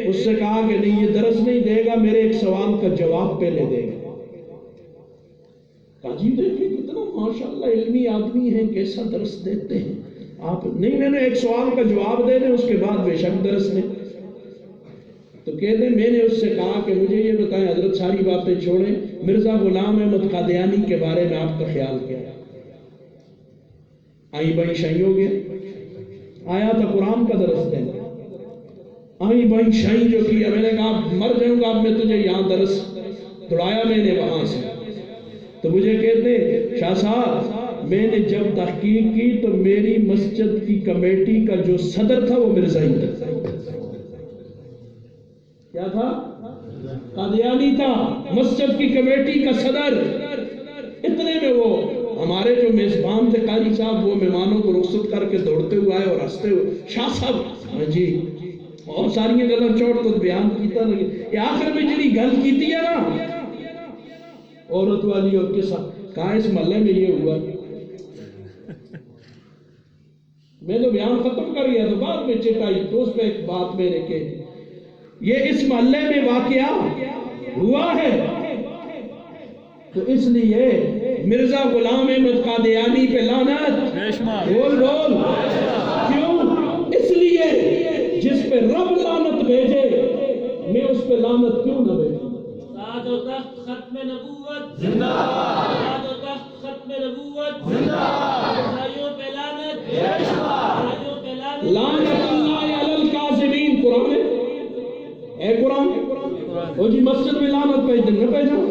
اس سے کہا کہ نہیں یہ درس نہیں دے گا، میرے ایک سوال کا جواب پہلے دے گا. کہا جی دیکھیں کتنا ماشاءاللہ علمی آدمی ہے، کیسا درس دیتے ہیں آپ. نہیں میں نے ایک سوال کا جواب دے دیں، اس کے بعد بے شک درس دیں. تو کہتے میں نے اس سے کہا کہ مجھے یہ بتائیں حضرت ساری باتیں چھوڑیں، مرزا غلام احمد قادیانی کے بارے میں آپ کا خیال کیا؟ آئی بھائی شاہی ہو گیا، آیا تھا قرآن کا درس دیں، آئی بھائی شاہی جو کیا. میں نے کہا مر جاؤں گا اب میں تجھے یہاں درس دوڑایا میں نے وہاں سے. تو مجھے کہتے شاہ صاحب میں نے جب تحقیق کی تو میری مسجد کی کمیٹی کا جو صدر تھا وہ مرزائی تھا. کیا تھا؟ قادیانی تھا، مسجد کی کمیٹی کا صدر. اتنے میں وہ ہمارے جو میزبان تھے قاری صاحب، وہ مہمانوں کو رخصت کر کے دوڑتے ہوئے آئے اور ہنستے ہوئے شاہ صاحب جی اور ساری گلوں چوٹ تو بیان کیتا لگے. یہ آخر میں جڑی گل کیتی ہے نا عورت والی اور قصہ کہا اس محلے میں یہ ہوا. میں تو بیان ختم کر گیا تو بعد میں چٹائی تو اس پہ ایک بات میں نے کہی، یہ اس محلے میں واقعہ ہوا ہے تو اس لیے مرزا غلام احمد قادیانی پہ لعنت. بول بول. کیوں؟ اس لیے جس پہ رب لعنت بھیجے میں اس پہ لعنت کیوں نہ بھیجوں؟ تاج و تخت ختم نبوت زندہ باد، تاج و تخت ختم نبوت زندہ باد. مرزائیوں پہ لعنت، مرزائیوں پہ لعنت. لعنت اللہ علی الکاذبین. قرآن ہے قرآن. وہ جی مسجد میں لعنت بھیج دیں نہ بھیجا،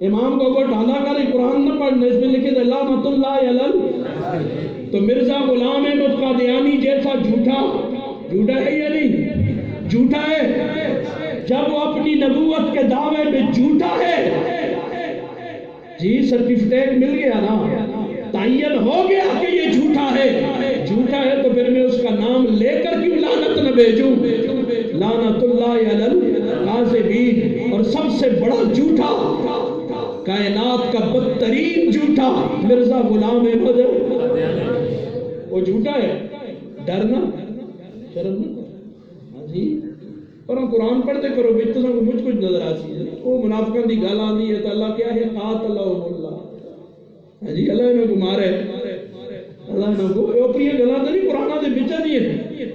امام کو اوپر ڈالا کر قرآن نہ پڑھنے، اس میں لکھے تھے لعنت اللہ علی. تو مرزا غلام احمد قادیانی جیسا جھوٹا ہے یا نہیں؟ جھوٹا ہے. جب وہ اپنی نبوت کے دعوے میں جھوٹا ہے، جی سرٹیفکیٹ مل گیا نا، تعین ہو گیا کہ یہ جھوٹا ہے، جھوٹا ہے تو پھر میں اس کا نام لے کر کیوں لعنت نہ بھیجوں؟ لعنت اللہ علی الکاذبین۔ اور سب سے بڑا جھوٹا، کائنات کا بدترین جھوٹا، مرزا غلام احمد، وہ جھوٹا ہے۔ ڈرنا شرم نہ جی، اور ہم قرآن پڑھتے کرو بھی تو کو مجھ کچھ نظر آتی ہے، وہ منافقان دی گل آتی ہے تو اللہ کیا ہے، قاتل اللہ جی، اللہ انہوں کو مارے، اللہ انہوں کو اپنی گلاں تو نہیں، قرآن دے بچہ نہیں ہے۔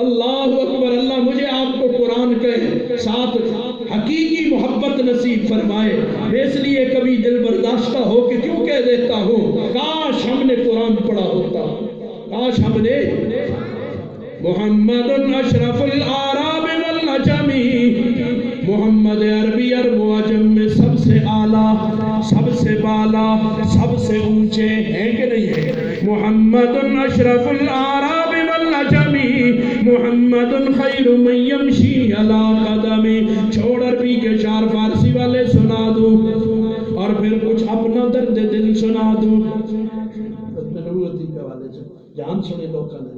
اللہ اکبر، اللہ مجھے آپ کو قرآن کے ساتھ حقیقی محبت نصیب فرمائے۔ میں اس لیے کبھی دل برداشتہ ہو کہ کیوں کہہ دیتا ہوں، کاش ہم نے قرآن پڑھا ہوتا، کاش ہم نے محمد اشرف الاعراب والعجمی، محمد عربی عرب و عجم میں سب سے اعلیٰ، سب سے بالا، سب سے اونچے ہیں کہ نہیں ہے؟ محمد اشرف الاعراب والعجمی، محمد خیر من یمشی علی قدمی۔ چھوڑ عربی کے چار فارسی والے سنا دوں اور پھر کچھ اپنا درد دل سنا دوں، نبوتی کے حوالے سے جان سنے لوگ کا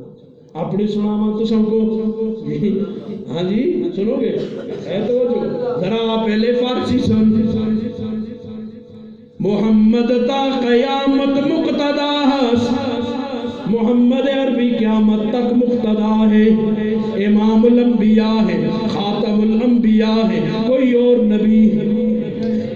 اپنی سناواں تو سب کو، ہاں جی سنو گے ہے تو جو ذرا پہلے فارسی سن۔ محمد تا قیامت مقتدا ہے، محمد عربی قیامت تک مقتدا ہے، امام الانبیاء ہے، خاتم الانبیاء ہے، کوئی اور نبی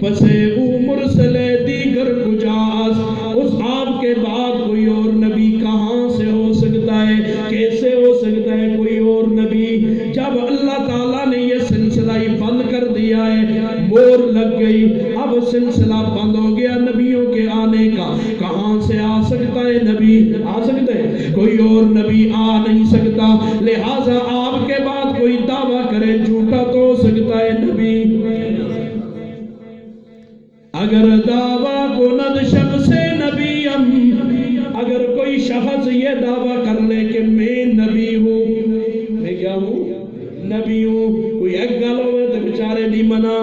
پسے او مرسل دیگر کجاس، اس آپ کے بعد کوئی اور نبی کہاں سے ہو سکتا ہے، کیسے ہو سکتا ہے کوئی اور نبی؟ جب اللہ تعالیٰ نے یہ سلسلہ ہی بند کر دیا ہے، مور لگ گئی، اب سلسلہ بند ہو گیا نبیوں کے آنے کا، کہاں سے آ سکتا ہے نبی؟ آ سکتا ہے کوئی اور نبی؟ آ نہیں سکتا، لہٰذا آپ کے بعد کوئی دعویٰ کرے جھوٹا تو ہو سکتا ہے نبی۔ اگر دعویٰ کند شخص نبیم، اگر کوئی شخص یہ دعویٰ کر لے کہ میں نبی ہوں، میں کیا ہوں؟ نبی ہوں، کوئی ایک گل ہوئے تو بیچارے نہیں منا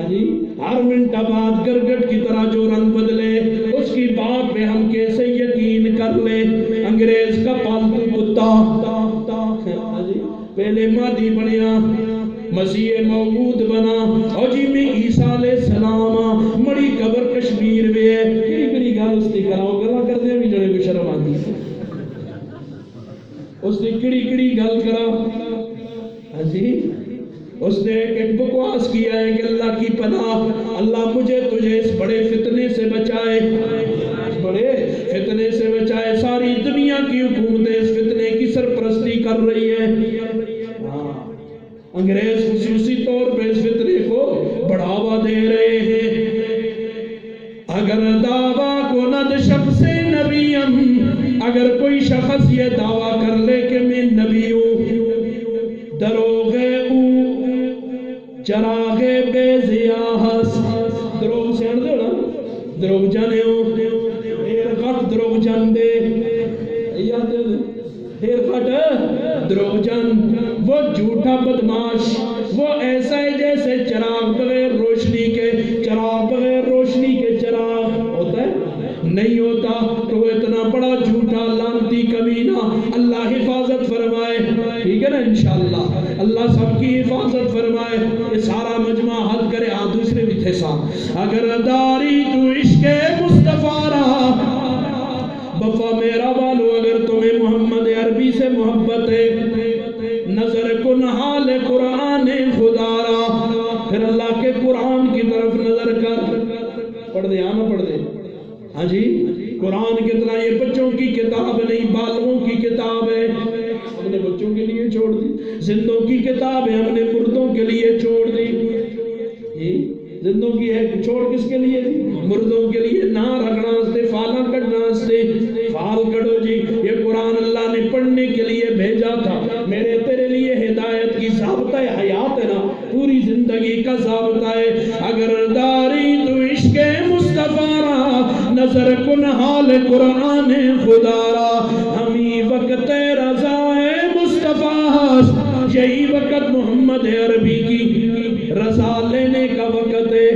جی، ہر منٹ بعد گرگٹ کی طرح جو رنگ بدلے اس کی بات پہ ہم کیسے یقین کر لیں؟ انگریز کا پالتو کتا جی پہلے مادی بنیا، مسیح موعود بنا، اور جی میں عیسیٰ علیہ السلام مڑی قبر کشمیر میں ہے، کڑی کڑی گل اس نے کراؤ گلا کر دے بھی جڑے کو شرم آتی ہے، اس نے کڑی کڑی گل کرا ہاں جی، اس نے ایک بکواس کیا ہے کہ اللہ کی پناہ، اللہ مجھے تجھے اس بڑے فتنے سے بچائے، اس بڑے فتنے سے بچائے، ساری دنیا کی حکومتیں اس فتنے کی سرپرستی کر رہی ہے، انگریز خصوصی طور پہ اس فتنے کو بڑھاوا دے رہے ہیں۔ اگر دعویٰ کند شخص نبیم، اگر کوئی شخص یہ دعویٰ کر لے کہ میں نبی ہوں، دروغ او چراغ بے ضیاحس، دروغ سے اڑ دو نا، دروغ جانے ہو دیر غٹ دروغ جان دے، یاد دے دیر غٹ دروغ جان، وہ جھوٹا بدماش، وہ ایسا ہے جیسے چراغ بغیر روشنی کے، چراغ بغیر روشنی کے چراغ ہوتا ہے نہیں ہوتا، تو وہ اتنا بڑا جھوٹا لعنتی کمینہ، اللہ حفاظت فرمائے، ٹھیک ہے نا انشاءاللہ، اللہ سب کی حفاظت فرمائے، یہ سارا مجمع حد کرے، ہاں دوسرے بھی تھے ساتھ۔ اگر داری تو عشق مصطفیٰ رہا، بفا میرا والو، اگر تمہیں محمد عربی سے محبت ہے، نظر کن حال قرآن خدا را، پھر اللہ کے قرآن کی طرف نظر کر، پڑھ دے آنا پڑھ دے ہاں جی، قرآن کتنا یہ بچوں کی کتاب نہیں، بالغوں کی کتاب ہے، ہم نے بچوں کے لیے چھوڑ دی، زندوں کی کتاب ہے، ہم نے مردوں کے لیے چھوڑ دی، زندوں کی ہے چھوڑ کس کے لیے دی؟ مردوں کے لیے، نہ رکھنا ہستے فالا کڑنا ہستے، فال کڑو جی، یہ قرآن اللہ نے پڑھنے کے لیے بھیجا تھا، میرے تیرے لیے ہدایت کی ضابطہ حیات ہے نا، پوری زندگی کا ضابطہ ہے۔ اگر داری تو عشق مصطفیٰ را، نظر کن حال قرآن خدا را، ہمیں وقت رضا مصطفیٰ یہی وقت محمد عربی کی رضا لینے کا وقت ہے۔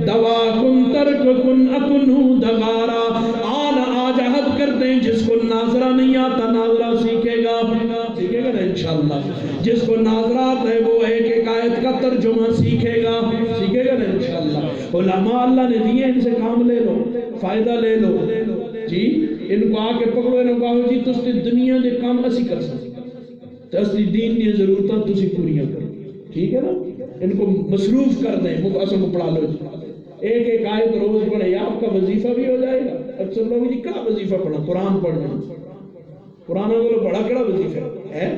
دوا کن ترک کن اکنو دغارا، آج عہد کرتے ہیں جس کو ناظرہ نہیں آتا ناظرہ سیکھے گا نا انشاءاللہ، جس کو ناظرہ آتا ہے وہ ایک ایک آیت کا ترجمہ سیکھے گا نا انشاءاللہ۔ علماء اللہ نے دیے، ان سے کام لے لو، فائدہ لے لو جی، ان کو آ کے پکڑو، ان کو آؤ جی تس دنیا دے کام اسی کر سکتے تو اصلی دین دی ضرورتاں تسی پوریاں کرو، ٹھیک ہے نا، ان کو مصروف کر دیں، اصل کو پڑھا لو، ایک ایک آیت روز پڑھے، آپ کا وظیفہ بھی ہو جائے گا۔ اکثر لوگ جی کیا وظیفہ پڑھا، قرآن پڑھنا، قرآن کو بڑا کڑا وظیفہ ہے،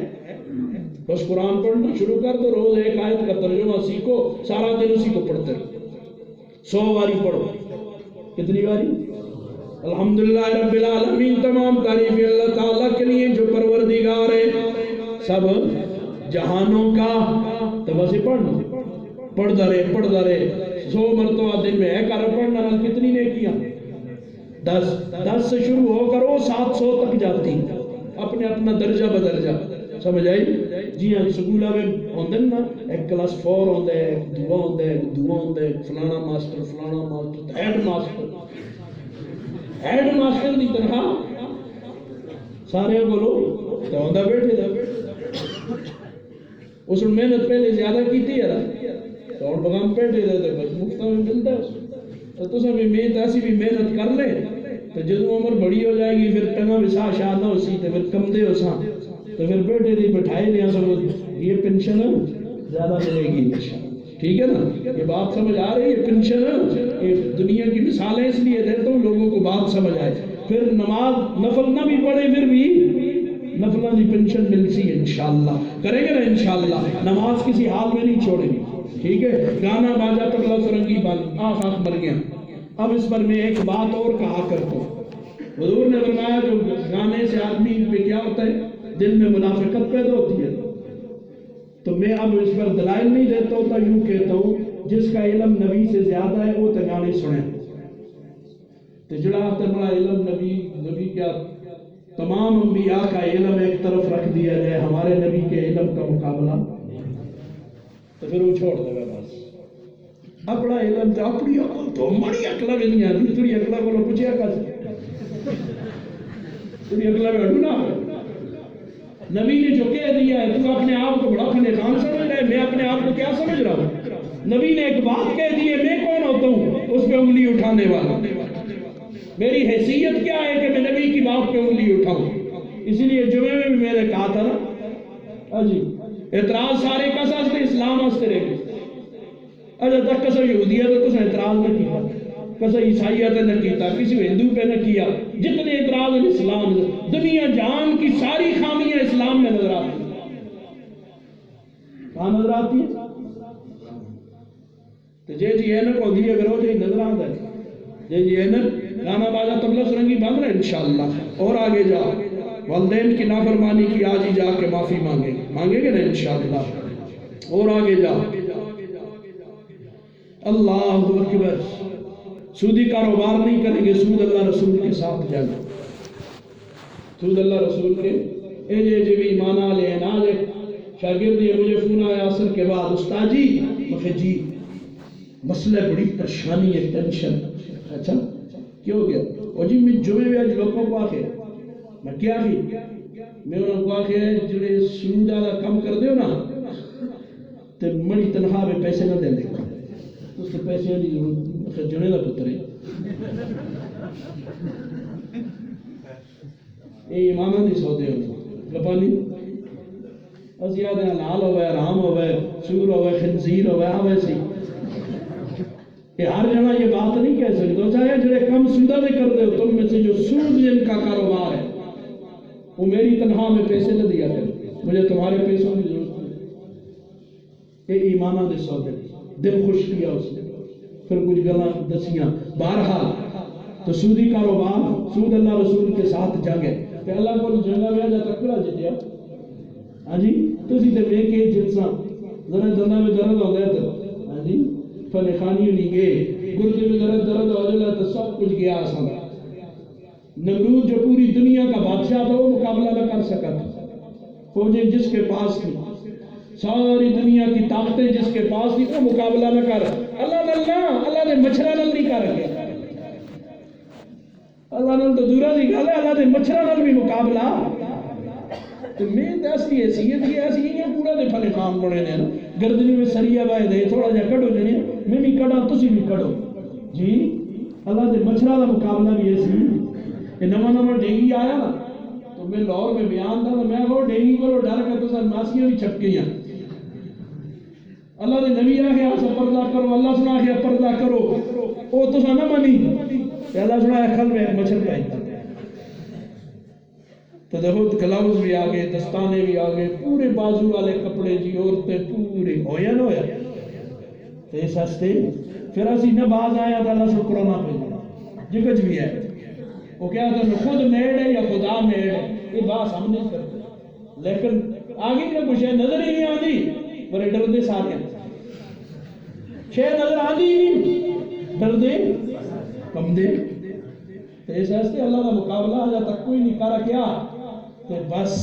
بس قرآن پڑھنا شروع کر دو، روز ایک آیت کا ترجمہ سیکھو، سارا دن اسی کو پڑھتے رہو، 100 باری پڑھو، کتنی باری؟ الحمدللہ رب العالمین، تمام تعریفیں اللہ تعالیٰ کے لیے جو پروردگار ہے سب جہانوں کا۔ تو بس پڑھنا، پڑھتا رہے 100 مرتبہ دن میں ہے کر پڑھنا، کتنی نیکیاں؟ 10 سے شروع ہو کر وہ 700 تک جاتی، اپنے اپنا درجہ بدرجہ، سمجھ آئی؟ جی ہاں، سکولہ میں ہوندے نا، ایک کلاس 4 ہوندے، ایک دعا ہوندے، فلانا ماسٹر ہیڈ ماسٹر دی تنخواہ سارے بولو تو ہوندہ بیٹھے دا، اس نے محنت پہلے زیادہ کی تھی یار، تو اور بغام بیٹھے دا تو بس مفتہ میں ملتا ہے، تو تسا بھی ایسی بھی محنت کر لے، تو جدو عمر بڑی ہو جائے گی پھر ٹنگا وسا شاہ نہ ہو سی، تو پھر کم دے ہو سا، تو پھر بیٹھے دی بٹھائے لیا سب، یہ پنشن زیادہ ملے گی انشاءاللہ، ٹھیک ہے نا؟ یہ بات سمجھ آ رہی ہے؟ پنشن یہ دنیا کی مثالیں اس لیے دیتا ہوں لوگوں کو بات سمجھ آئے، پھر نماز نفل نہ بھی پڑھے پھر بھی نفلہ دی پنشن ملتی ہے انشاءاللہ، کریں گے نا انشاءاللہ، نماز کسی حال میں نہیں چھوڑیں گے، ٹھیک ہے؟ گانا باجا تبلا فرنگی بند آخ مر گیا۔ اب اس پر میں ایک بات اور کہا کرتا ہوں، حضور نے فرمایا جو گانے سے آدمی پہ کیا ہوتا ہے، دل میں منافقت پیدا ہوتی ہے، تو میں اب اس پر دلائل نہیں دیتا ہوتا، یوں کہتا ہوں جس کا علم نبی سے زیادہ ہے وہ گانے سنیں، تو جڑا بڑا علم نبی کیا تمام انبیاء کا علم ایک طرف رکھ دیا جائے، ہمارے نبی کے علم کا مقابلہ، تو پھر وہ چھوڑ دے گا بس، اپنا علم تو اپنی عقل تو مڑی عقلہ بھی نہیں آتی، تھوڑی عقلہ کو پوچھیا کر تھوڑی عقلہ بھی اڈو نہ نبی نے جو کہہ دیا ہے، تو اپنے آپ کو بڑا فن خان سمجھ رہے، میں اپنے آپ کو کیا سمجھ رہا ہوں؟ نبی نے ایک بات کہہ دی ہے، میں کون ہوتا ہوں اس پہ انگلی اٹھانے والا؟ میری حیثیت کیا ہے کہ میں نبی کی بات پہ انگلی اٹھاؤں؟ اسی لیے جمعے میں بھی میں نے کہا تھا نا جی، اعتراض سارے کسا سے اسلام ہستے رہے، اچھا تک کسا یہودیت ہے تو اعتراض نہ کیا، کسا عیسائیت نہ کیتا، کسی ہندو پہ نہ کیا، جتنے اعتراض ہیں اسلام، دنیا جہان کی ساری خامیاں اسلام میں نظر آتی ہیں، کہاں نظر آتی ہے؟ تو جی اینک ہوتی ہے، اگر ہو جائے نظر آتا ہے، جی اینک گانا باجا تبلا سرنگی بند رہے انشاءاللہ، اور آگے جا والدین کی نافرمانی کی آج ہی جا کے معافی مانگیں گے نا انشاءاللہ، اور آگے جا اللہ اکبر، سودی کاروبار نہیں کریں گے، سود اللہ رسول کے ساتھ جانا، سود اللہ رسول کے جی بھی ایمانہ لے نالے شاگردی مجھے فون آیا عصر کے بعد، استاد جی مجھے جی مسئلہ بڑی پریشانی ہے، ٹینشن، اچھا کیا ہو گیا؟ اور جی میں جمعے میں آج لوگوں کو آکے میں کیا ہی میں انہوں کو آکے جڑے سود آدھا کم کر دے ہو نا تو مڑی تنخواہ میں پیسے نہ دے دے اس سے پیسے نہیں ضرورت جنے دا پتر ہے، یہ ایمانہ نہیں سوتے ہونے لپانی ازیادہ حلال ہوئے، حرام ہوئے، سور ہوئے، خنزیر ہوئے، آوے سی کہ ہر جنہ یہ بات نہیں کہہ سکتے، چاہے جڑے کم سودہ دے کر دے تم میں سے جو سود جن کا کاروبار ہے وہ میری تنخواہ میں پیسے نہ دیا کر، مجھے تمہارے پیسوں کی ضرورت نہیں، یہ ایمانہ دے سودے، دل خوش کیا اس نے، پھر کچھ گلاں دسیاں، بہرحال تو سودی کاروبار، سود اللہ رسول کے ساتھ جنگ ہے، کہ اللہ کو جنگا میں جا تکڑا جتیا، ہاں جی تو اسی تے میں کہ جلساں ذرا دندہ میں درد ہو گیا تو ہاں جی فلے خانی نہیں گئے، گردے میں درد ہو جائے تو سب کچھ گیا آسان، نمرود جو پوری دنیا کا بادشاہ تھا وہ مقابلہ نہ کر سکا تھا، فوجیں جس کے پاس تھی ساری دنیا کی طاقتیں جس کے پاس تھی وہ مقابلہ نہ کر. اللہ نے مچھرا نال نہیں کر رکھے. اللہ نال تو دورہ دی گل ہے, اللہ نے مچھرا نال بھی مقابلہ. تو میں ایسی حیثیت کی ایسی یہ پورا دے پھلے کام بنے نے گردنی میں سریا بائے دے تھوڑا جا کڑو جنے میں بھی کڑا تسی بھی کڑو جی. اللہ دے مچھرا دا مقابلہ بھی ایسی. یہ نواں ڈینگی آیا نا تو میں لاہور میں بیان تھا تو میں وہ ڈینگی کو ڈر کے تو سر ماسیاں بھی چھپ گئی ہیں. اللہ دے نبی آ گیا سا پردہ کرو, اللہ سنا گیا پردہ کرو, وہ تو سا نہ منی. اللہ سنا ہے خل میں مچھر پہ تو دیکھو گلاوز بھی آگے, دستانے بھی آگے, پورے بازو والے کپڑے جی, عورتیں پورے ہویا نہ ہویا تو یہ سستے. پھر اسی نہ باز آیا تو اللہ شکرانہ پہ جو کچھ بھی ہے وہ کیا تو خود میڈ ہے یا خدا میڈ ہے, یہ بات ہم نہیں کرتے. لیکن آگے جو کچھ ہے نظر ہی نہیں آتی بڑے ڈر دے سارے شہ نظر آتی ہی نہیں, ڈر دے کم دے. تو اس ایسے اللہ کا مقابلہ جب تک کوئی نہیں کرا کیا تو بس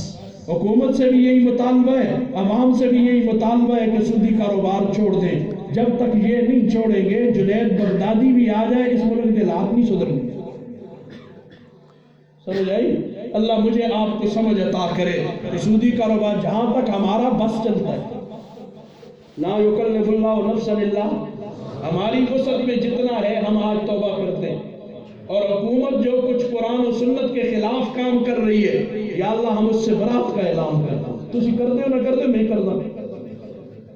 حکومت سے بھی یہی مطالبہ ہے, عوام سے بھی یہی مطالبہ ہے کہ سودی کاروبار چھوڑ دیں. جب تک یہ نہیں چھوڑیں گے جنید بغدادی بھی آ جائے اس ملک کے حالات نہیں سدھریں گے. سمجھ آئی؟ اللہ مجھے آپ کو سمجھ عطا کرے کہ سودی کاروبار جہاں تک ہمارا بس چلتا ہے لا یکلف اللہ نفسا الا ہماری وسعت میں جتنا ہے ہم آج توبہ کرتے ہیں. اور حکومت جو کچھ قرآن و سنت کے خلاف کام کر رہی ہے یا اللہ ہم اس سے برات کا اعلان کرتا ہوں. تسی کرتے ہو نہ کرتے میں کرتا ہوں.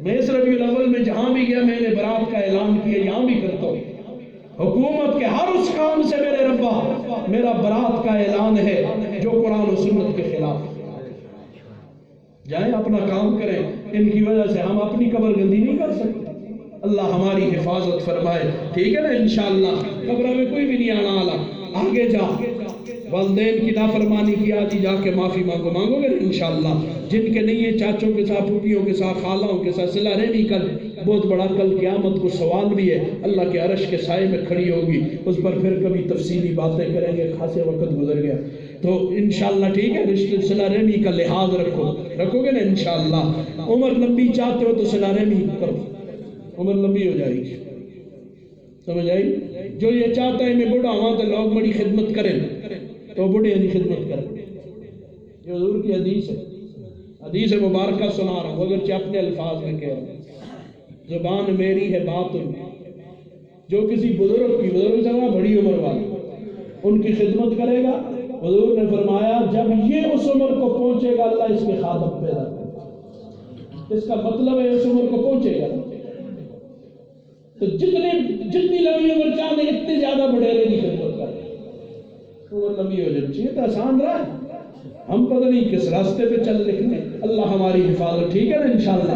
میں اس ربیع الاول میں جہاں بھی گیا میں نے برات کا اعلان کیا, یہاں بھی کرتا ہوں. حکومت کے ہر اس کام سے میرے ربا میرا برات کا اعلان ہے جو قرآن و سنت کے خلاف. جائیں اپنا کام کریں, ان کی وجہ سے ہم اپنی قبر گندی نہیں کر سکتے. اللہ ہماری حفاظت فرمائے. ٹھیک ہے نا انشاءاللہ. قبرہ میں کوئی بھی نہیں آنا والا. آگے جا والدین کی نافرمانی کی آجی جا کے معافی مانگو گے انشاءاللہ. جن کے نہیں ہیں چاچوں کے ساتھ, پھوپھیوں کے ساتھ, خالوں کے ساتھ صلہ رحمی کر. بہت بڑا کل قیامت کو سوال بھی ہے, اللہ کے عرش کے سائے میں کھڑی ہوگی. اس پر پھر کبھی تفصیلی باتیں کریں گے, خاصے وقت گزر گیا تو انشاءاللہ. ٹھیک ہے, رشتے صلہ رحمی کا لحاظ رکھو گے نا انشاءاللہ. عمر لمبی چاہتے ہو تو صلہ رحمی کرو, عمر لمبی ہو جائے گی. سمجھ آئی؟ جو یہ چاہتا ہے میں بڑھا ہوں تو لوگ بڑی خدمت کریں تو بڑھے کی خدمت کریں. یہ حضور کی حدیث ہے, حدیث مبارکہ سنا رہا ہوں اگرچہ اپنے الفاظ میں کہہ رہا ہوں. زبان میری ہے باطن, جو کسی بزرگ کی, بزرگ سے بڑی عمر والی, ان کی خدمت کرے گا. حضور نے فرمایا جب یہ اس عمر کو پہنچے گا اللہ اس کے خادم پیدا کرے گا. اس کا مطلب ہے اس عمر کو پہنچے گا تو جتنی لمبی عمر چاہتے اتنے زیادہ بڑھیرے کی خدمت کریں. عمر لمبی ہو جائے چاہیے تو آسان رہا ہے. ہم پتہ نہیں کس راستے پہ چل نکلے. اللہ ہماری حفاظت. ٹھیک ہے نا انشاءاللہ.